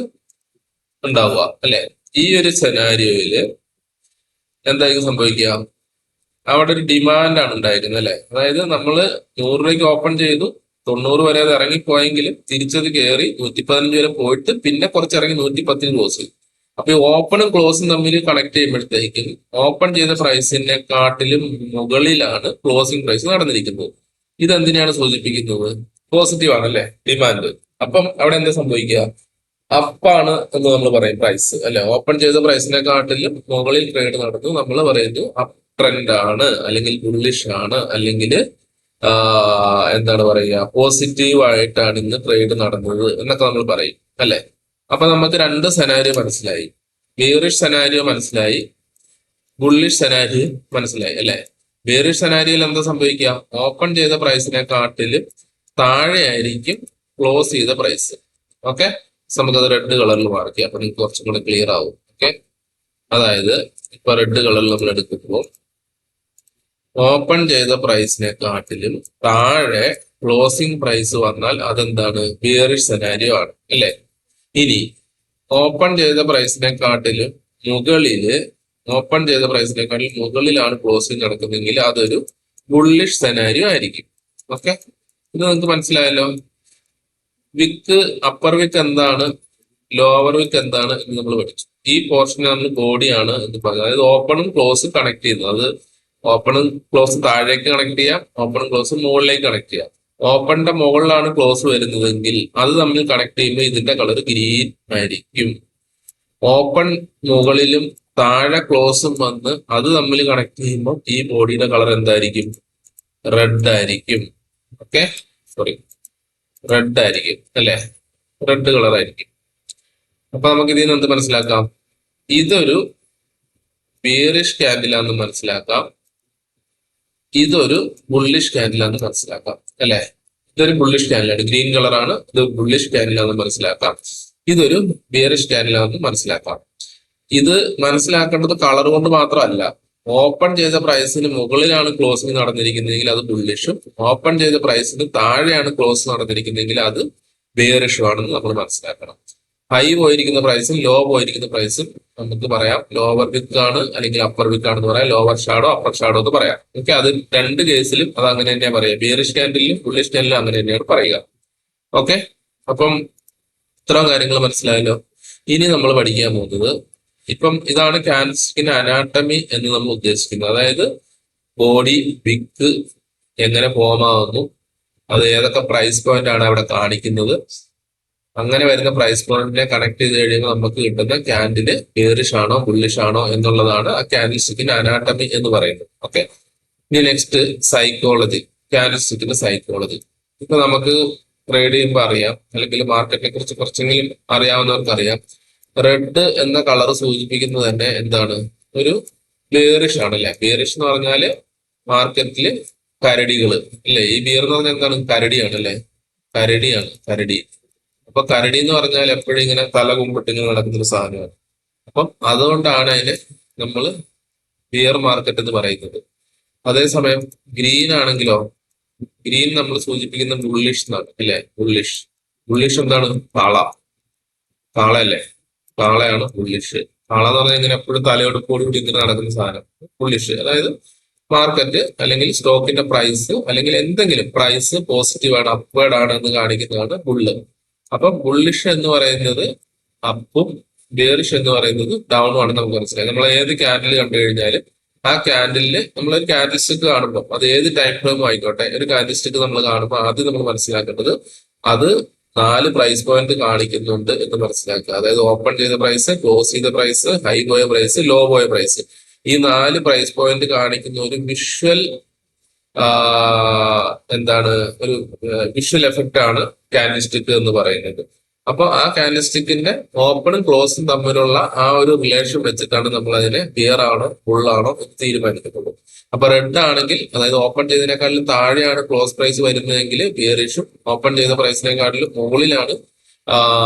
ഉണ്ടാവുക അല്ലെ. ഈ ഒരു സെനാരിയോയില് എന്തായിരിക്കും സംഭവിക്കുക? അവിടെ ഒരു ഡിമാൻഡാണ് ഉണ്ടായിരുന്നത് അല്ലെ. അതായത് നമ്മൾ 100 രൂപയ്ക്ക് ഓപ്പൺ ചെയ്തു, 90 വരെ അത് ഇറങ്ങിപ്പോയെങ്കിലും തിരിച്ചത് കയറി 115 വരെ പോയിട്ട് പിന്നെ കുറച്ചിറങ്ങി 110 ക്ലോസ് ചെയ്തു. അപ്പൊ ഈ ഓപ്പണും ക്ലോസും തമ്മിൽ കണക്ട് ചെയ്യുമ്പോഴത്തേക്കും ഓപ്പൺ ചെയ്ത പ്രൈസിനെക്കാട്ടിലും മുകളിലാണ് ക്ലോസിംഗ് പ്രൈസ് നടന്നിരിക്കുന്നത്. ഇതെന്തിനാണ് സൂചിപ്പിക്കുന്നത്? പോസിറ്റീവ് ആണല്ലേ, ഡിമാൻഡ്. അപ്പം അവിടെ എന്താ സംഭവിക്കുക? അപ്പാണ് എന്ന് നമ്മൾ പറയും പ്രൈസ് അല്ലെ. ഓപ്പൺ ചെയ്ത പ്രൈസിനെക്കാട്ടിലും മുകളിൽ ട്രേഡ് നടന്നു, നമ്മൾ പറയുന്നു അപ്പ് ട്രെൻഡ് ആണ്, അല്ലെങ്കിൽ ബുള്ളിഷ് ആണ്, അല്ലെങ്കിൽ എന്താണ് പറയുക, പോസിറ്റീവ് ആയിട്ടാണ് ഇന്ന് ട്രേഡ് നടന്നത് എന്നൊക്കെ നമ്മൾ പറയും അല്ലെ. അപ്പൊ നമുക്ക് രണ്ട് സെനാരിയോ മനസ്സിലായി. ബിയറിഷ് സെനാരിയോ മനസ്സിലായി, ബുള്ളിഷ് സെനാരിയോ മനസ്സിലായി അല്ലെ. ബിയറിഷ് സെനാരിയോയിൽ എന്താ സംഭവിക്കുക? ഓപ്പൺ ചെയ്ത പ്രൈസിനെക്കാട്ടില് താഴെ ആയിരിക്കും ക്ലോസ് ചെയ്ത പ്രൈസ്. ഓക്കെ, നമുക്കത് റെഡ് കളറിൽ മാർക്ക് ചെയ്യാം, അപ്പൊ നിങ്ങൾക്ക് കുറച്ചും കൂടെ ക്ലിയർ ആവും. ഓക്കെ, അതായത് ഇപ്പൊ റെഡ് കളറിൽ നമ്മൾ എടുക്കുമ്പോൾ ഓപ്പൺ ചെയ്ത പ്രൈസിനെക്കാട്ടിലും താഴെ ക്ലോസിംഗ് പ്രൈസ് വന്നാൽ അതെന്താണ്? ബിയറിഷ് സെനാരിയോ ആണ് അല്ലെ. ഇനി ഓപ്പൺ ചെയ്ത പ്രൈസിനെക്കാട്ടിലും മുകളില്, ഓപ്പൺ ചെയ്ത പ്രൈസിനെക്കാട്ടിലും മുകളിലാണ് ക്ലോസിംഗ് നടക്കുന്നതെങ്കിൽ അതൊരു ബുള്ളിഷ് സെനാരിയോ ആയിരിക്കും. ഓക്കെ, ഇത് നിങ്ങൾക്ക് മനസ്സിലായല്ലോ. വിക്ക്, അപ്പർ വിക്ക് എന്താണ്, ലോവർ വിക്ക് എന്താണ് എന്ന് നമ്മൾ പഠിച്ചു. ഈ പോർഷനെ നമ്മൾ ബോഡിയാണ് എന്ന് പറയുന്നത്. അതായത് ഓപ്പണും ക്ലോസും കണക്ട് ചെയ്യുന്നത്. അത് ഓപ്പണും ക്ലോസും താഴേക്ക് കണക്ട് ചെയ്യാം, ഓപ്പണും ക്ലോസും മുകളിലേക്ക് കണക്ട് ചെയ്യാം. ഓപ്പണിന്റെ മുകളിലാണ് ക്ലോസ് വരുന്നതെങ്കിൽ അത് തമ്മിൽ കണക്ട് ചെയ്യുമ്പോൾ ഇതിന്റെ കളർ ഗ്രീൻ ആയിരിക്കും. ഓപ്പൺ മുകളിലും താഴെ ക്ലോസും വന്ന് അത് തമ്മിൽ കണക്ട് ചെയ്യുമ്പോൾ ഈ ബോഡിയുടെ കളർ എന്തായിരിക്കും? റെഡ് ആയിരിക്കും. ഓക്കെ, സോറി, റെഡ് ആയിരിക്കും അല്ലെ. റെഡ് കളർ ആയിരിക്കും. അപ്പൊ നമുക്ക് ഇതിൽ നിന്ന് എന്ത് മനസ്സിലാക്കാം? ഇതൊരു ബിയറിഷ് ക്യാൻഡിലാന്ന് മനസ്സിലാക്കാം, ഇതൊരു ബുള്ളിഷ് ക്യാൻഡിലാന്ന് മനസ്സിലാക്കാം അല്ലെ. ഇതൊരു ബുള്ളിഷ് ക്യാൻഡിലാണ്, ഗ്രീൻ കളറാണ്, ഇത് ബുള്ളിഷ് ക്യാൻഡിലാന്ന് മനസ്സിലാക്കാം. ഇതൊരു ബിയറിഷ് ക്യാൻഡിലാന്ന് മനസ്സിലാക്കാം. ഇത് മനസ്സിലാക്കേണ്ടത് കളർ കൊണ്ട് മാത്രമല്ല. ഓപ്പൺ ചെയ്ത പ്രൈസിന് മുകളിലാണ് ക്ലോസിംഗ് നടന്നിരിക്കുന്നതെങ്കിൽ അത് ബുള്ളിഷും, ഓപ്പൺ ചെയ്ത പ്രൈസിന് താഴെയാണ് ക്ലോസ് നടന്നിരിക്കുന്നതെങ്കിൽ അത് ബിയറിഷും ആണെന്ന് നമ്മൾ മനസ്സിലാക്കണം. ഹൈ പോയിരിക്കുന്ന പ്രൈസും ലോ പോയിരിക്കുന്ന പ്രൈസും നമുക്ക് പറയാം ലോവർ വിക്ക് ആണ് അല്ലെങ്കിൽ അപ്പർ വിക്ക് ആണെന്ന് പറയാം, ലോവർ ഷാഡോ അപ്പർ ഷാഡോ എന്ന് പറയാം. ഓക്കെ, അത് രണ്ട് കേസിലും അത് അങ്ങനെ തന്നെയാണ് പറയാം. ബിയറിഷ് ക്യാൻഡിലും ബുള്ളിഷ് ക്യാൻഡിലും അങ്ങനെ തന്നെയാണ് പറയുക. ഓക്കെ, അപ്പം ഇത്രയും കാര്യങ്ങൾ മനസ്സിലായല്ലോ. ഇനി നമ്മൾ പഠിക്കാൻ പോകുന്നത്, ഇപ്പം ഇതാണ് ക്യാൻഡിൽസ്റ്റിക്കിന്റെ അനാട്ടമി എന്ന് നമ്മൾ ഉദ്ദേശിക്കുന്നത്. അതായത് ബോഡി, വിക്ക് എങ്ങനെ ഫോം ആവുന്നു, അത് ഏതൊക്കെ പ്രൈസ് പോയിന്റ് ആണ് അവിടെ കാണിക്കുന്നത്, അങ്ങനെ വരുന്ന പ്രൈസ് പോയിന്റിനെ കണക്ട് ചെയ്ത് കഴിയുമ്പോൾ നമുക്ക് കിട്ടുന്ന ക്യാൻഡില് ബിയറിഷ് ആണോ ബുള്ളിഷ് ആണോ എന്നുള്ളതാണ് ആ ക്യാൻഡിൽസ്റ്റിക്കിന്റെ അനാട്ടമി എന്ന് പറയുന്നത്. ഓക്കെ, ഇനി നെക്സ്റ്റ് സൈക്കോളജി, ക്യാൻഡിൽസ്റ്റിക്കിന്റെ സൈക്കോളജി. ഇപ്പൊ നമുക്ക് ട്രേഡ് ചെയ്യുമ്പോൾ അറിയാം, അല്ലെങ്കിൽ മാർക്കറ്റിനെ കുറിച്ച് കുറച്ചെങ്കിലും അറിയാവുന്നവർക്ക് അറിയാം, റെഡ് എന്ന കളർ സൂചിപ്പിക്കുന്നത് തന്നെ എന്താണ്? ഒരു ബിയറിഷ് ആണല്ലേ. ബിയറിഷ് എന്ന് പറഞ്ഞാല് മാർക്കറ്റില് കരടികള് അല്ലെ. ഈ ബിയർ എന്ന് പറഞ്ഞാൽ എന്താണ്? കരടിയാണ് അല്ലെ, കരടിയാണ്, കരടി. അപ്പൊ കരടി എന്ന് പറഞ്ഞാൽ എപ്പോഴും ഇങ്ങനെ തല കുമ്പിട്ട് ഇങ്ങനെ നടക്കുന്ന ഒരു സാധനമാണ്. അപ്പം അതുകൊണ്ടാണ് അതിന് നമ്മൾ ബിയർ മാർക്കറ്റ് എന്ന് പറയുന്നത്. അതേസമയം ഗ്രീൻ ആണെങ്കിലോ, ഗ്രീൻ നമ്മൾ സൂചിപ്പിക്കുന്ന ബുള്ളിഷ് എന്നാണ് അല്ലെ. ബുള്ളിഷ്, ബുള്ളിഷ് എന്താണ്? കാള, കാള അല്ലേ, കാളയാണ് ബുള്ളിഷ്. കാള എന്ന് പറഞ്ഞാൽ ഇങ്ങനെ എപ്പോഴും തലയോടുകൂടി കൂടി ഇങ്ങനെ നടക്കുന്ന സാധനം ബുള്ളിഷ്. അതായത് മാർക്കറ്റ് അല്ലെങ്കിൽ സ്റ്റോക്കിന്റെ പ്രൈസ് അല്ലെങ്കിൽ എന്തെങ്കിലും പ്രൈസ് പോസിറ്റീവ് ആണ്, അപ്വേർഡ് ആണ് എന്ന് കാണിക്കുന്നതാണ് ബുള്ള്. അപ്പൊ ബുള്ളിഷ് എന്ന് പറയുന്നത് അപ്പും ബിയറിഷ് എന്ന് പറയുന്നത് ഡൗണും ആണെന്ന് നമുക്ക് മനസ്സിലായി. നമ്മൾ ഏത് ക്യാൻഡിൽ കണ്ടു കഴിഞ്ഞാലും ആ ക്യാൻഡിലിന് നമ്മളൊരു ക്യാൻഡിൽ സ്റ്റിക്ക് കാണുമ്പോൾ, അത് ഏത് ടൈം ഫ്രെയിം ആയിക്കോട്ടെ, ഒരു ക്യാൻഡിൽ സ്റ്റിക്ക് നമ്മൾ കാണുമ്പോൾ ആദ്യം നമ്മൾ മനസ്സിലാക്കേണ്ടത് അത് 4 പ്രൈസ് പോയിന്റ് കാണിക്കുന്നുണ്ട് എന്ന് മനസ്സിലാക്കുക. അതായത് ഓപ്പൺ ചെയ്ത പ്രൈസ്, ക്ലോസ് ചെയ്ത പ്രൈസ്, ഹൈ പോയ പ്രൈസ്, ലോ പോയ പ്രൈസ്. ഈ 4 പ്രൈസ് പോയിന്റ് കാണിക്കുന്ന ഒരു വിഷ്വൽ എന്താണ്, ഒരു വിഷ്വൽ എഫക്റ്റ് ആണ് ക്യാൻഡിൽ സ്റ്റിക്ക് എന്ന് പറയുന്നത്. അപ്പൊ ആ ക്യാൻഡിൽ സ്റ്റിക്കിന്റെ ഓപ്പണും ക്ലോസും തമ്മിലുള്ള ആ ഒരു റിലേഷൻ വെച്ചിട്ടാണ് നമ്മൾ അതിനെ ബിയർ ആണോ ബുള്ളാണോ എന്ന് തീരുമാനിക്കുന്നത്. അപ്പൊ റെഡ് ആണെങ്കിൽ, അതായത് ഓപ്പൺ ചെയ്തതിനേക്കാളും താഴെയാണ് ക്ലോസ് പ്രൈസ് വരുന്നതെങ്കിൽ ബിയറിഷും, ഓപ്പൺ ചെയ്ത പ്രൈസിനെക്കാട്ടിലും മുകളിലാണ്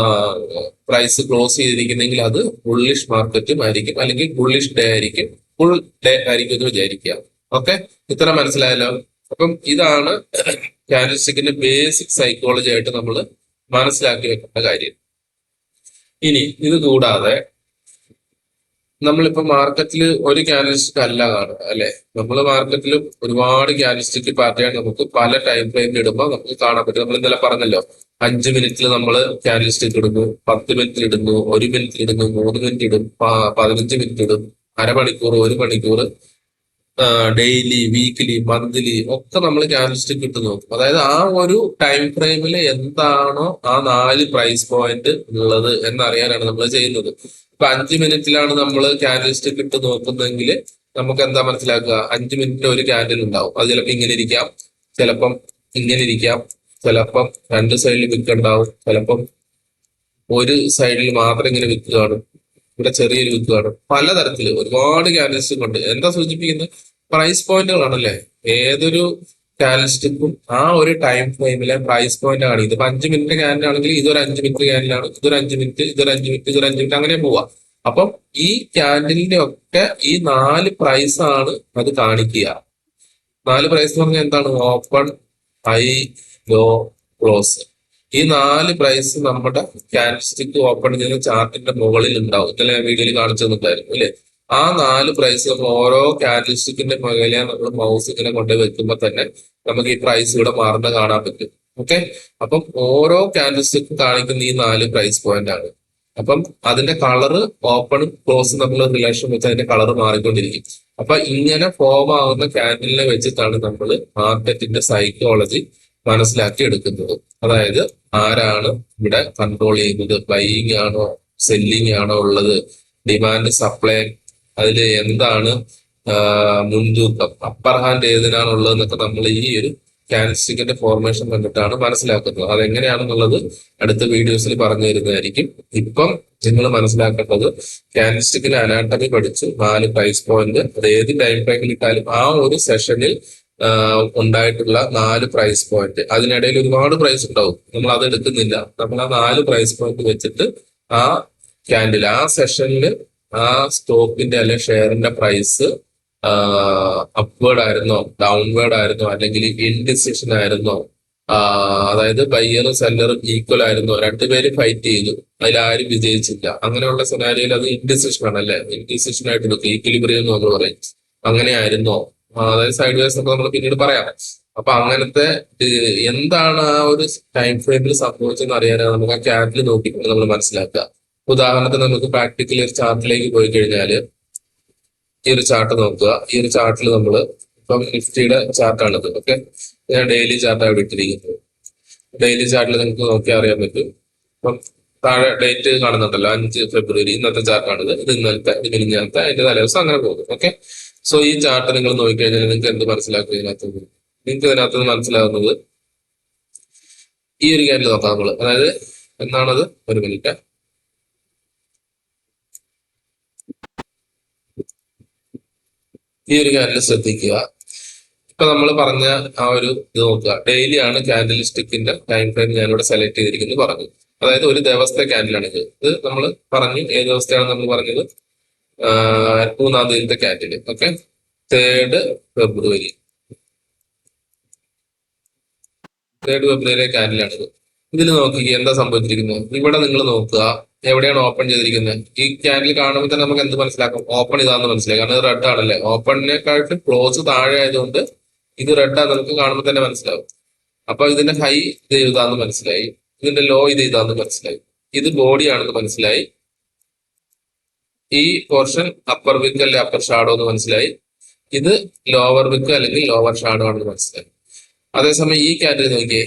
പ്രൈസ് ക്ലോസ് ചെയ്തിരിക്കുന്നെങ്കിൽ അത് ബുള്ളിഷ് മാർക്കറ്റും ആയിരിക്കും, അല്ലെങ്കിൽ ബുള്ളിഷ് ഡേ ആയിരിക്കും, ഫുൾ ഡേ ആയിരിക്കും എന്ന് വിചാരിക്കുക. ഓക്കെ, ഇത്ര മനസ്സിലായല്ലോ. അപ്പം ഇതാണ് ക്യാൻഡിൽ സ്റ്റിക്കിന്റെ ബേസിക് സൈക്കോളജി ആയിട്ട് നമ്മൾ മനസ്സിലാക്കി വെക്കേണ്ട കാര്യം. ഇനി ഇത് കൂടാതെ നമ്മളിപ്പോ മാർക്കറ്റിൽ ഒരു ക്യാൻഡിൽസ്റ്റിക് അല്ല കാണുക അല്ലെ. നമ്മൾ മാർക്കറ്റിൽ ഒരുപാട് ക്യാൻഡിൽസ്റ്റിക് പാറ്റേൺ നമുക്ക് പല ടൈം ഫ്രെയിമിൽ ഇടുമ്പോൾ നമുക്ക് കാണാൻ പറ്റും. നമ്മൾ ഇന്നലെ പറഞ്ഞല്ലോ, 5 മിനിറ്റിൽ നമ്മൾ ക്യാൻഡിൽസ്റ്റിക് ഇടുന്നു, 10 മിനിറ്റ് ഇടുന്നു, 1 മിനിറ്റ് ഇടുന്നു, 3 മിനിറ്റ് ഇടും, 15 മിനിറ്റ് ഇടും, അരമണിക്കൂർ, 1 മണിക്കൂർ, ഡെയിലി, വീക്ക്ലി, മന്ത്ലി ഒക്കെ നമ്മൾ ക്യാൻഡിൽസ്റ്റിക് ഇട്ട് നോക്കും. അതായത് ആ ഒരു ടൈം ഫ്രെയിമിൽ എന്താണോ ആ 4 പ്രൈസ് പോയിന്റ് ഉള്ളത് എന്നറിയാനാണ് നമ്മൾ ചെയ്യുന്നത്. ഇപ്പൊ 5 മിനിറ്റിലാണ് നമ്മൾ ക്യാൻഡിൽസ്റ്റിക് ഇട്ട് നോക്കുന്നതെങ്കിൽ നമുക്ക് എന്താ മനസ്സിലാക്കുക? 5 മിനിറ്റിൽ ഒരു ക്യാൻഡിൽ ഉണ്ടാവും. അത് ചിലപ്പോൾ ഇങ്ങനെ ഇരിക്കാം, ചിലപ്പം ഇങ്ങനെ ഇരിക്കാം, ചിലപ്പം 2 സൈഡിൽ വിക്ക് ഉണ്ടാവും, ചിലപ്പം ഒരു സൈഡിൽ മാത്രം ഇങ്ങനെ വിക്ക് കാണും, ഇവിടെ ചെറിയൊരു വിക്ക് കാണും. പലതരത്തില് ഒരുപാട് ക്യാൻഡിൽസ്റ്റിക് ഉണ്ട്. എന്താ സൂചിപ്പിക്കുന്നത്? പ്രൈസ് പോയിന്റുകളാണല്ലേ. ഏതൊരു ക്യാൻഡിൽസ്റ്റിക്കും ആ ഒരു ടൈം ഫ്രെയിമിലെ പ്രൈസ് പോയിന്റ് ആണ്. ഇതിപ്പോ 5 മിനിറ്റ് ക്യാൻഡിൽ ആണെങ്കിൽ ഇതൊരു 5 മിനിറ്റ് ക്യാൻഡിലാണ്, ഇതൊരു 5 മിനിറ്റ്, ഇതൊരു 5 മിനിറ്റ്, ഇതൊരു 5 മിനിറ്റ്, അങ്ങനെ പോവാം. അപ്പം ഈ ക്യാൻഡിലിന്റെ ഒക്കെ ഈ 4 പ്രൈസ് ആണ് അത് കാണിക്കുക. 4 പ്രൈസ് എന്ന് പറഞ്ഞാൽ എന്താണ്? Open, high, low, close. ഈ 4 പ്രൈസ് നമ്മുടെ ക്യാൻഡിൽസ്റ്റിക് ഓപ്പൺ ചെയ്യുന്ന ചാർട്ടിന്റെ മുകളിൽ ഉണ്ടാവും. ഇന്നലെ ഞാൻ വീഡിയോയിൽ കാണിച്ചു തന്നിട്ടായിരുന്നു അല്ലെ. ആ 4 പ്രൈസ് നമ്മൾ ഓരോ ക്യാൻഡിൽസ്റ്റിക്കിന്റെ മുകളിലെ നമ്മൾ മൗസ് ഇങ്ങനെ കൊണ്ടുപോയി വെക്കുമ്പോൾ തന്നെ നമുക്ക് ഈ പ്രൈസ് ഇവിടെ മാറുന്ന കാണാൻ പറ്റും. ഓക്കെ, അപ്പം ഓരോ ക്യാൻഡിൽസ്റ്റിക്കും കാണിക്കുന്ന ഈ 4 പ്രൈസ് പോയിന്റ് ആണ്. അപ്പം അതിന്റെ കളറ് ഓപ്പണും ക്ലോസും നമ്മൾ റിലേഷൻ വെച്ച് അതിന്റെ കളർ മാറിക്കൊണ്ടിരിക്കും. അപ്പൊ ഇങ്ങനെ ഫോം ആവുന്ന ക്യാൻഡിലിനെ വെച്ചിട്ടാണ് നമ്മൾ മാർക്കറ്റിന്റെ സൈക്കോളജി മനസ്സിലാക്കി എടുക്കുന്നത്. അതായത് ആരാണ് ഇവിടെ കൺട്രോൾ ചെയ്യുന്നത്, ബൈയിങ് ആണോ സെല്ലിങ് ആണോ ഉള്ളത്, ഡിമാൻഡ് സപ്ലൈ, അതിൽ എന്താണ് മുൻതൂക്കം, അപ്പർ ഹാൻഡ് ഏതിനാണുള്ളത് എന്നൊക്കെ നമ്മൾ ഈ ഒരു ക്യാൻഡിൽസ്റ്റിക്കിന്റെ ഫോർമേഷൻ കണ്ടിട്ടാണ് മനസ്സിലാക്കുന്നത്. അതെങ്ങനെയാണെന്നുള്ളത് അടുത്ത വീഡിയോസിൽ പറഞ്ഞു തരുന്നതായിരിക്കും. ഇപ്പം നിങ്ങൾ മനസ്സിലാക്കേണ്ടത് ക്യാൻഡിൽസ്റ്റിക്കിന്റെ അനാട്ടമി പഠിച്ചു 4 പ്രൈസ് പോയിന്റ്, അത് ഏത് ടൈം ഫ്രെയിമിൽ ഇട്ടാലും ആ ഒരു സെഷനിൽ ഉണ്ടായിട്ടുള്ള 4 പ്രൈസ് പോയിന്റ്, അതിനിടയിൽ ഒരുപാട് പ്രൈസ് ഉണ്ടാവും, നമ്മൾ അത് എടുക്കുന്നില്ല. നമ്മൾ ആ 4 പ്രൈസ് പോയിന്റ് വെച്ചിട്ട് ആ ക്യാൻഡിൽ ആ സെഷനിൽ ആ സ്റ്റോക്കിന്റെ അല്ലെ ഷെയറിന്റെ പ്രൈസ് അപ്വേർഡ് ആയിരുന്നോ, ഡൗൺവേർഡ് ആയിരുന്നോ, അല്ലെങ്കിൽ ഇൻഡിസിഷൻ ആയിരുന്നോ, അതായത് ബയ്യറും സെല്ലറും ഈക്വൽ ആയിരുന്നോ, രണ്ടുപേരും ഫൈറ്റ് ചെയ്തു, അതിൽ ആരും വിജയിച്ചില്ല, അങ്ങനെയുള്ള സെനാരിയോയിൽ അത് ഇൻഡിസിഷൻ ആണല്ലേ. ഇൻഡിസിഷൻ ആയിട്ട് എടുക്കും, ഈക്വലിബ്രിയം എന്ന് നമ്മൾ പറയും. അങ്ങനെ ആയിരുന്നോ, അതായത് സൈഡ് വേസ് ഒക്കെ നമ്മൾ പിന്നീട് പറയാം. അപ്പൊ അങ്ങനത്തെ എന്താണ് ആ ഒരു ടൈം ഫ്രെയിമിൽ സംഭവിച്ചെന്ന് അറിയാനാണ് നമുക്ക് ആ ക്യാൻഡിൽ നോക്കിക്കൊണ്ട് നമ്മൾ മനസ്സിലാക്കുക. ഉദാഹരണത്തിന് നമുക്ക് പ്രാക്ടിക്കലി ഒരു ചാർട്ടിലേക്ക് പോയി കഴിഞ്ഞാൽ ഈ ഒരു ചാർട്ട് നോക്കുക. ഈ ഒരു ചാർട്ടിൽ നമ്മൾ ഇപ്പം നിഫ്റ്റിയുടെ ചാർട്ടാണിത്. ഓക്കെ, ഞാൻ ഡെയിലി ചാർട്ടാണ് ഇവിടെ ഇട്ടിരിക്കുന്നത്. ഡെയിലി ചാർട്ടിൽ നിങ്ങൾക്ക് നോക്കിയാൽ അറിയാൻ പറ്റും. ഇപ്പം താഴെ ഡേറ്റ് കാണുന്നുണ്ടല്ലോ, 5 ഫെബ്രുവരി, ഇന്നത്തെ ചാർട്ടാണിത്. ഇത് ഇന്നലത്തെ, ഇത് മിനിഞ്ഞാലത്തെ, അതിന്റെ തലേദിവസം, അങ്ങനെ പോകും. ഓക്കെ, സോ ഈ ചാർട്ട് നിങ്ങൾ നോക്കിക്കഴിഞ്ഞാൽ നിങ്ങൾക്ക് എന്ത് മനസ്സിലാക്കും? ഇതിനകത്ത് മനസ്സിലാകുന്നത് ഈ ഒരു ക്യാൻഡിൽ നോക്കാം നമ്മൾ. അതായത് എന്നാണത്? ഒരു മിനിറ്റ്, ഈ ഒരു ക്യാൻഡിൽ ശ്രദ്ധിക്കുക. ഇപ്പൊ നമ്മൾ പറഞ്ഞ ആ ഒരു ഇത് നോക്കുക. ഡെയിലി ആണ് ക്യാൻഡിൽസ്റ്റിക്കിന്റെ ടൈം ഫ്രെയിം ഞാനിവിടെ സെലക്ട് ചെയ്തിരിക്കുന്നത് പറഞ്ഞു. അതായത് ഒരു ദിവസത്തെ ക്യാൻഡിലാണ് ഇത്. ഇത് നമ്മൾ പറഞ്ഞു ഏത് ദിവസത്തെയാണ് നമ്മൾ പറഞ്ഞത്? 3-ാം തീയതിയിലത്തെ ക്യാൻഡിൽ. ഓക്കെ, 3 ഫെബ്രുവരി, 3 ഫെബ്രുവരി ക്യാൻഡിലാണിത്. ഇതിൽ നോക്കുക എന്താ സംഭവിച്ചിരിക്കുന്നത്. ഇവിടെ നിങ്ങൾ നോക്കുക, എവിടെയാണ് ഓപ്പൺ ചെയ്തിരിക്കുന്നത്. ഈ ക്യാൻഡിൽ കാണുമ്പോൾ തന്നെ നമുക്ക് എന്ത് മനസ്സിലാക്കും? ഓപ്പൺ ഇതാന്ന് മനസ്സിലായി. കാരണം ഇത് റെഡ് ആണല്ലേ. ഓപ്പണിനെക്കാട്ട് ക്ലോസ് താഴെ ആയതുകൊണ്ട് ഇത് റെഡാന്ന് നമുക്ക് കാണുമ്പോൾ തന്നെ മനസ്സിലാവും. അപ്പൊ ഇതിന്റെ ഹൈ ഇത് ഇതാന്ന് മനസ്സിലായി, ഇതിന്റെ ലോ ഇത് ഇതാന്ന് മനസ്സിലായി, ഇത് ബോഡി ആണെന്ന് മനസ്സിലായി, ഈ പോർഷൻ അപ്പർ വിക്ക് അല്ലെ അപ്പർ ഷാഡോ എന്ന് മനസ്സിലായി, ഇത് ലോവർ വിക്ക് അല്ലെങ്കിൽ ലോവർ ഷാഡോ ആണെന്ന് മനസ്സിലായി. അതേസമയം ഈ ക്യാൻഡിൽ നോക്കിയേ,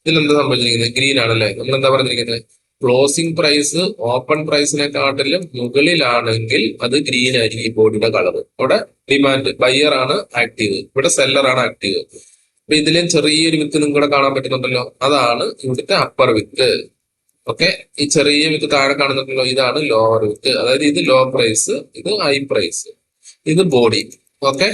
ഇതിലെന്താ സംഭവിച്ചിരിക്കുന്നത്? ഗ്രീൻ ആണല്ലേ. നമ്മൾ എന്താ പറഞ്ഞിരിക്കുന്നത്? ക്ലോസിംഗ് പ്രൈസ് ഓപ്പൺ പ്രൈസിനെക്കാട്ടിലും മുകളിലാണെങ്കിൽ അത് ഗ്രീൻ ആയിരിക്കും ഈ ബോഡിയുടെ കളർ. അവിടെ ഡിമാൻഡ്, ബയ്യർ ആണ് ആക്റ്റീവ്, ഇവിടെ സെല്ലർ ആണ് ആക്റ്റീവ്. അപ്പൊ ഇതിലും ചെറിയൊരു വിത്ത് നിങ്ങൾക്കൂടെ കാണാൻ പറ്റുന്നുണ്ടല്ലോ, അതാണ് ഇവിടുത്തെ അപ്പർ വിത്ത്. ഓക്കെ, ഈ ചെറിയ വിത്ത് താഴെ കാണുന്നുണ്ടല്ലോ, ഇതാണ് ലോവർ വിത്ത്. അതായത് ഇത് ലോ പ്രൈസ്, ഇത് ഹൈ പ്രൈസ്, ഇത് ബോഡി. ഓക്കെ,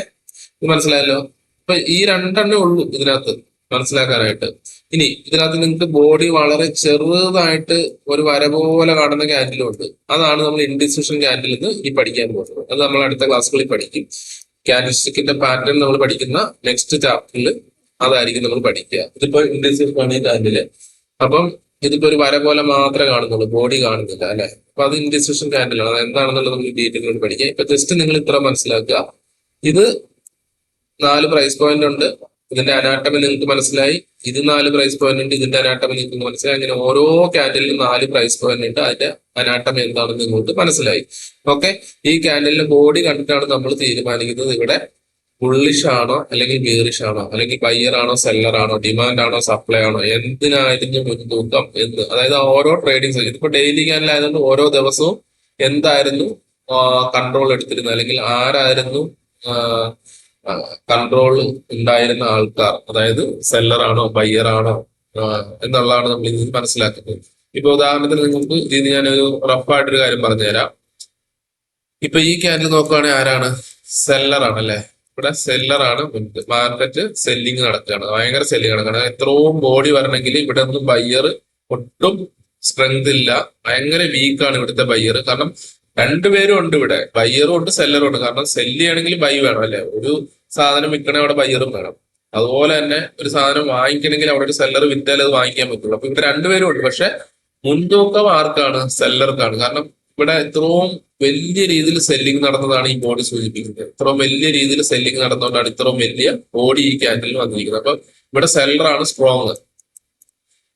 ഇത് മനസ്സിലായല്ലോ. അപ്പൊ ഈ 2 ഉള്ളൂ ഇതിനകത്ത് മനസ്സിലാക്കാനായിട്ട്. ഇനി ഇതിനകത്ത് നിങ്ങൾക്ക് ബോഡി വളരെ ചെറുതായിട്ട് ഒരു വര പോലെ കാണുന്ന ക്യാൻഡിലും ഉണ്ട്. അതാണ് നമ്മൾ ഇൻഡിസിഷൻ ക്യാൻഡിൽ എന്ന് ഈ പഠിക്കാൻ പോകുന്നത്. അത് നമ്മൾ അടുത്ത ക്ലാസ്സുകളിൽ പഠിക്കും. ക്യാൻഡിൽസ്റ്റിക്കിന്റെ പാറ്റേൺ നമ്മൾ പഠിക്കുന്ന നെക്സ്റ്റ് ചാപ്റ്ററിൽ അതായിരിക്കും നമ്മൾ പഠിക്കുക. ഇതിപ്പോ ഇൻഡിസിഷൻ ആണ് ഈ ക്യാൻഡില്. അപ്പം ഇതിപ്പോ ഒരു വര പോലെ മാത്രമേ കാണുന്നുള്ളൂ, ബോഡി കാണുന്നില്ല അല്ലെ. അപ്പൊ അത് ഇൻഡിസിഷൻ ക്യാൻഡിലാണ്. അത് എന്താണെന്നുള്ളത് നമുക്ക് ഡീറ്റെയിൽ പഠിക്കാം. ഇപ്പൊ ജസ്റ്റ് നിങ്ങൾ ഇത്ര മനസ്സിലാക്കുക. ഇത് 4 പ്രൈസ് പോയിന്റ് ഉണ്ട്. ഇതിന്റെ അനാട്ടമി നിങ്ങൾക്ക് മനസ്സിലായി. ഇത് 4 പ്രൈസ് പോയിന്റ് ഉണ്ട്. ഇതിന്റെ അനാട്ടമി നിങ്ങൾക്ക് മനസ്സിലായി. അങ്ങനെ ഓരോ ക്യാൻഡലിലും 4 പ്രൈസ് പോയിന്റ് ഉണ്ട്. അതിന്റെ അനാട്ടമി എന്താണെന്ന് നിങ്ങൾക്ക് മനസ്സിലായി. ഓക്കെ, ഈ ക്യാൻഡലിന്റെ ബോഡി കണ്ടിട്ടാണ് നമ്മൾ തീരുമാനിക്കുന്നത് ഇവിടെ ബുള്ളിഷ് ആണോ അല്ലെങ്കിൽ ബിയറിഷ് ആണോ, അല്ലെങ്കിൽ ബയ്യർ ആണോ സെല്ലർ ആണോ, ഡിമാൻഡ് ആണോ സപ്ലൈ ആണോ, എന്തിനായിരുന്നു മുൻതൂക്കം എന്ന്. അതായത് ഓരോ ട്രേഡിംഗ് ഇതിപ്പോ ഡെയിലി ക്യാൻഡലായതുകൊണ്ട് ഓരോ ദിവസവും എന്തായിരുന്നു കൺട്രോൾ എടുത്തിരുന്നത്, അല്ലെങ്കിൽ ആരായിരുന്നു കൺട്രോൾ ഉണ്ടായിരുന്ന ആൾക്കാർ, അതായത് സെല്ലർ ആണോ ബയ്യർ ആണോ എന്നുള്ളതാണ് നമ്മൾ ഇതിൽ മനസ്സിലാക്കുന്നത്. ഇപ്പൊ ഉദാഹരണത്തിന് നിങ്ങൾക്ക് ഇതിന് ഞാനൊരു റഫായിട്ടൊരു കാര്യം പറഞ്ഞുതരാം. ഇപ്പൊ ഈ ക്യാൻഡിൽ നോക്കുകയാണെങ്കിൽ ആരാണ്? സെല്ലർ ആണ് അല്ലെ. ഇവിടെ സെല്ലറാണ് മാർക്കറ്റ് സെല്ലിങ് നടക്കുകയാണ്, ഭയങ്കര സെല്ലിങ് നടക്കുകയാണ്. എത്രയും ബോഡി വരണമെങ്കിൽ ഇവിടെ ഒന്നും ബയ്യർ ഒട്ടും സ്ട്രെങ്ത് ഇല്ല, ഭയങ്കര വീക്കാണ് ഇവിടുത്തെ ബയ്യർ. കാരണം രണ്ടുപേരും ഉണ്ട് ഇവിടെ, ബയ്യറും ഉണ്ട് സെല്ലറും ഉണ്ട്. കാരണം സെല്ല് ചെയ്യണമെങ്കിൽ ബൈ വേണം അല്ലെ. ഒരു സാധനം വിൽക്കണേ അവിടെ ബയ്യറും വേണം. അതുപോലെ തന്നെ ഒരു സാധനം വാങ്ങിക്കണമെങ്കിൽ അവിടെ ഒരു സെല്ലർ വിറ്റാലേ അത് വാങ്ങിക്കാൻ പറ്റുള്ളൂ. അപ്പൊ ഇവിടെ രണ്ടുപേരും ഉണ്ട്. പക്ഷെ മുൻതൂക്കം ആർക്കാണ്? സെല്ലർക്കാണ്. കാരണം ഇവിടെ ഇത്രയും വലിയ രീതിയിൽ സെല്ലിംഗ് നടന്നതാണ് ഈ ബോഡി സൂചിപ്പിക്കുന്നത്. ഇത്രയും വലിയ രീതിയിൽ സെല്ലിംഗ് നടന്നുകൊണ്ടാണ് ഇത്രയും വലിയ ബോഡി ഈ ക്യാൻഡിൽ വന്നിരിക്കുന്നത്. അപ്പൊ ഇവിടെ സെല്ലറാണ് സ്ട്രോങ്.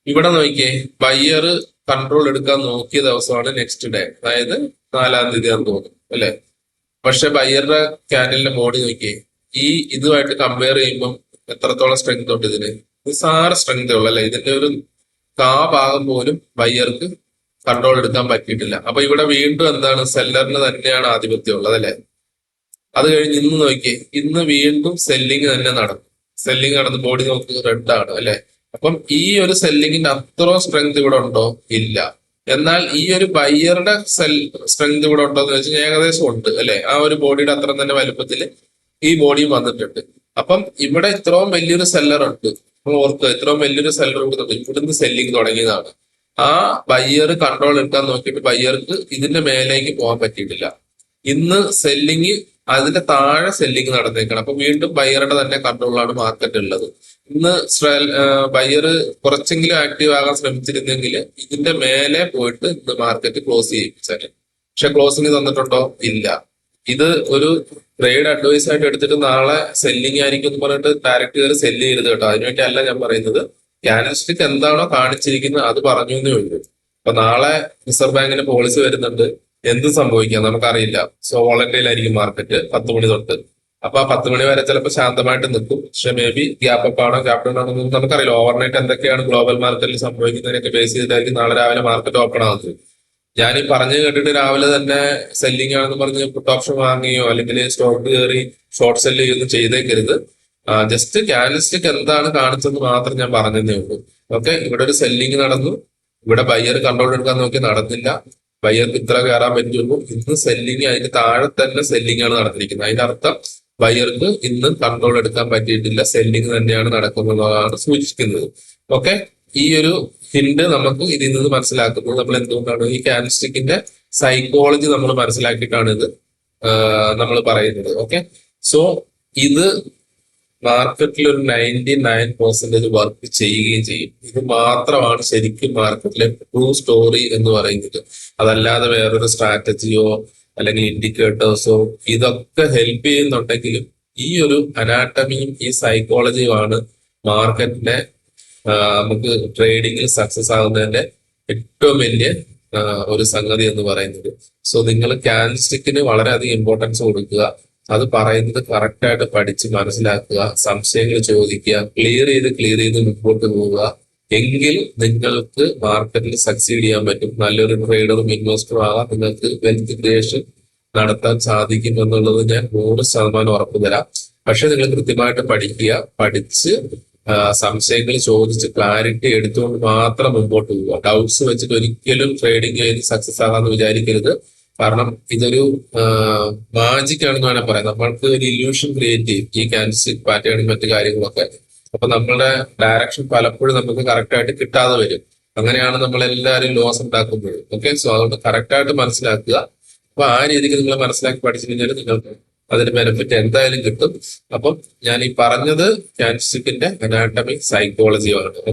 ഇവിടെ നോക്കിയേ, ബയ്യർ കൺട്രോൾ എടുക്കാൻ നോക്കിയ ദിവസമാണ് നെക്സ്റ്റ് ഡേ, അതായത് 4-ാം തീയതി ആണെന്ന് തോന്നുന്നു അല്ലെ. പക്ഷെ ബയ്യറുടെ ക്യാൻഡിലിന്റെ ബോഡി നോക്കിയേ, ഈ ഇതുമായിട്ട് കമ്പയർ ചെയ്യുമ്പോൾ എത്രത്തോളം സ്ട്രെങ്ത് ഉണ്ട് ഇതിന്? നിസ്സാര സ്ട്രെങ്തേ ഉള്ളു അല്ലെ. ഇതിന്റെ ഒരു ഭാഗം പോലും ബയ്യർക്ക് കൺട്രോൾ എടുക്കാൻ പറ്റിയിട്ടില്ല. അപ്പൊ ഇവിടെ വീണ്ടും എന്താണ്? സെല്ലറിന് തന്നെയാണ് ആധിപത്യം ഉള്ളത് അല്ലെ. അത് കഴിഞ്ഞ് ഇന്ന് നോക്കിയേ, ഇന്ന് വീണ്ടും സെല്ലിങ് തന്നെ നടന്നു. സെല്ലിങ് നടന്ന് ബോഡി നോക്ക് റെഡ് ആണ് അല്ലെ. അപ്പം ഈ ഒരു സെല്ലിങ്ങിന്റെ അത്രയും സ്ട്രെങ്ത് ഇവിടെ ഉണ്ടോ? ഇല്ല. എന്നാൽ ഈ ഒരു ബയ്യറുടെ സ്ട്രെങ്ത് ഇവിടെ ഉണ്ടോ എന്ന് വെച്ചാൽ ഏകദേശം ഉണ്ട് അല്ലെ. ആ ഒരു ബോഡിയുടെ അത്ര തന്നെ വലുപ്പത്തിൽ ഈ ബോഡിയും വന്നിട്ടുണ്ട്. അപ്പം ഇവിടെ ഇത്രയും വലിയൊരു സെല്ലർ ഉണ്ട്. ഓർക്കുക, ഇത്രയും വലിയൊരു സെല്ലർ കൊടുത്തിട്ടുണ്ട്. ഇവിടുന്ന് സെല്ലിങ് തുടങ്ങിയതാണ്. ആ ബയ്യർ കൺട്രോൾ എടുക്കാൻ നോക്കിയിട്ട് ബയ്യർക്ക് ഇതിന്റെ മേലേക്ക് പോകാൻ പറ്റിയിട്ടില്ല. ഇന്ന് സെല്ലിങ് അതിന്റെ താഴെ സെല്ലിങ് നടന്നേക്കണം. അപ്പൊ വീണ്ടും ബയ്യറുടെ തന്നെ കൺട്രോളാണ് മാർക്കറ്റ് ഉള്ളത്. ഇന്ന് ബയ്യർ കുറച്ചെങ്കിലും ആക്റ്റീവ് ആകാൻ ശ്രമിച്ചിരുന്നെങ്കിൽ ഇതിന്റെ മേലെ പോയിട്ട് ഇന്ന് മാർക്കറ്റ് ക്ലോസ് ചെയ്യിപ്പിച്ചാല്. പക്ഷെ ക്ലോസിങ് തന്നിട്ടുണ്ടോ? ഇല്ല. ഇത് ഒരു ട്രേഡ് അഡ്വൈസ് ആയിട്ട് എടുത്തിട്ട് നാളെ സെല്ലിങ് ആയിരിക്കും എന്ന് പറഞ്ഞിട്ട് ഡയറക്റ്റ് കയറി സെല്ല് ചെയ്യരുത് കേട്ടോ. അതിനുവേണ്ടി അല്ല ഞാൻ പറയുന്നത്. ക്യാൻഡിൽസ്റ്റിക് എന്താണോ കാണിച്ചിരിക്കുന്നത് അത് പറഞ്ഞു എന്നേ ഉള്ളൂ. അപ്പൊ നാളെ റിസർവ് ബാങ്കിന്റെ പോളിസി വരുന്നുണ്ട്. എന്ത് സംഭവിക്കാം നമുക്കറിയില്ല. സോ വോളറ്റൈലായിരിക്കും മാർക്കറ്റ് 10 മണി തൊട്ട്. അപ്പൊ ആ 10 മണി വരെ ചിലപ്പോൾ ശാന്തമായിട്ട് നിൽക്കും. പക്ഷെ മേ ബി ഗ്യാപ്പ് അപ്പ് ആണോ ക്യാപ് ഡൗൺ ആണോ എന്ന് നമുക്കറിയില്ല. ഓവർനൈറ്റ് എന്തൊക്കെയാണ് ഗ്ലോബൽ മാർക്കറ്റിൽ സംഭവിക്കുന്നതിനൊക്കെ ബേസ് ചെയ്തിട്ടായിരിക്കും നാളെ രാവിലെ മാർക്കറ്റ് ഓപ്പൺ ആകുന്നത്. ഞാൻ ഈ പറഞ്ഞു കേട്ടിട്ട് രാവിലെ തന്നെ സെല്ലിംഗ് ആണെന്ന് പറഞ്ഞ് പുട്ട് ഓപ്ഷൻ വാങ്ങിയോ അല്ലെങ്കിൽ സ്റ്റോക്ക് കയറി ഷോർട്ട് സെല്ല് ചെയ്യുകയൊന്നും ചെയ്തേക്കരുത്. ജസ്റ്റ് ക്യാൻഡിൽസ്റ്റിക് എന്താണ് കാണിച്ചെന്ന് മാത്രം ഞാൻ പറഞ്ഞതേ ഉള്ളൂ. ഓക്കെ, ഇവിടെ ഒരു സെല്ലിംഗ് നടന്നു. ഇവിടെ ബയ്യർ കൺട്രോൾ എടുക്കാൻ നോക്കി നടന്നില്ല. ബയ്യർക്ക് ഇത്ര കയറാൻ പറ്റുള്ളൂ. ഇന്ന് സെല്ലിംഗ് അതിന്റെ താഴെ തന്നെ സെല്ലിംഗ് ആണ് നടന്നിരിക്കുന്നത്. അതിന്റെ അർത്ഥം ബയ്യർക്ക് ഇന്ന് കൺട്രോൾ എടുക്കാൻ പറ്റിയിട്ടില്ല, സെല്ലിംഗ് തന്നെയാണ് നടക്കുന്നതാണ് സൂചിപ്പിക്കുന്നത്. ഓക്കെ, ഈ ഒരു ഹിന്റ് നമുക്ക് ഇതിൽ നിന്ന് മനസ്സിലാക്കുന്നത് നമ്മൾ എന്തുകൊണ്ടാണ് ഈ ക്യാൻഡിൽസ്റ്റിക്കിന്റെ സൈക്കോളജി നമ്മൾ മനസ്സിലാക്കിയിട്ടാണ് ഇത് നമ്മൾ പറയുന്നത്. ഓക്കെ, സോ ഇത് മാർക്കറ്റിൽ ഒരു 99% വർക്ക് ചെയ്യുകയും ചെയ്യും. ഇത് മാത്രമാണ് ശരിക്കും മാർക്കറ്റിലെ ട്രൂ സ്റ്റോറി എന്ന് പറയുന്നത്. അതല്ലാതെ വേറൊരു സ്ട്രാറ്റജിയോ അല്ലെങ്കിൽ ഇൻഡിക്കേറ്റേഴ്സോ ഇതൊക്കെ ഹെൽപ്പ് ചെയ്യുന്നുണ്ടെങ്കിലും ഈ ഒരു അനാട്ടമിയും ഈ സൈക്കോളജിയുമാണ് മാർക്കറ്റിനെ നമുക്ക് ട്രേഡിങ്ങിൽ സക്സസ് ആകുന്നതിന്റെ ഏറ്റവും വലിയ ഒരു സംഗതി എന്ന് പറയുന്നത്. സോ നിങ്ങൾ ക്യാൻഡിൽസ്റ്റിക്കിന് വളരെയധികം ഇമ്പോർട്ടൻസ് കൊടുക്കുക. അത് പറയുന്നത് കറക്റ്റായിട്ട് പഠിച്ച് മനസ്സിലാക്കുക, സംശയങ്ങൾ ചോദിക്കുക, ക്ലിയർ ചെയ്ത് മുമ്പോട്ട് പോവുക. എങ്കിൽ നിങ്ങൾക്ക് മാർക്കറ്റിൽ സക്സീഡ് ചെയ്യാൻ പറ്റും. നല്ലൊരു ട്രേഡറും ഇൻവെസ്റ്ററും ആകാം. നിങ്ങൾക്ക് വെൽത്ത് ക്രിയേഷൻ നടത്താൻ സാധിക്കും എന്നുള്ളത് ഞാൻ 100% ഉറപ്പ് തരാം. പക്ഷെ നിങ്ങൾ കൃത്യമായിട്ട് പഠിക്കുക. പഠിച്ച് സംശയങ്ങൾ ചോദിച്ച് ക്ലാരിറ്റി എടുത്തുകൊണ്ട് മാത്രം മുമ്പോട്ട് പോവുക. ഡൗട്ട്സ് വെച്ചിട്ട് ഒരിക്കലും ട്രേഡിംഗ് ചെയ്ത് സക്സസ് ആകാമെന്ന് വിചാരിക്കരുത്. കാരണം ഇതൊരു മാജിക് ആണെന്ന് വേണം പറയാം. നമ്മൾക്ക് ഒരു ഇല്യൂഷൻ ക്രിയേറ്റ് ചെയ്യും ഈ ക്യാൻഡിൽസ്റ്റിക് പാറ്റേണും മറ്റു കാര്യങ്ങളൊക്കെ. അപ്പൊ നമ്മളുടെ ഡയറക്ഷൻ പലപ്പോഴും നമുക്ക് കറക്റ്റ് ആയിട്ട് കിട്ടാതെ വരും. അങ്ങനെയാണ് നമ്മൾ എല്ലാവരും ലോസ് ഉണ്ടാക്കുന്നത്. ഓക്കെ, സോ അതുകൊണ്ട് കറക്റ്റ് ആയിട്ട് മനസ്സിലാക്കുക. അപ്പൊ ആ രീതിക്ക് നിങ്ങൾ മനസ്സിലാക്കി പഠിച്ചു കഴിഞ്ഞാൽ നിങ്ങൾക്ക് അതിന്റെ ബെനിഫിറ്റ് എന്തായാലും കിട്ടും. അപ്പം ഞാൻ ഈ പറഞ്ഞത് ക്യാൻഡിൽസ്റ്റിക്കിന്റെ അനാട്ടമി സൈക്കോളജിയാണ്.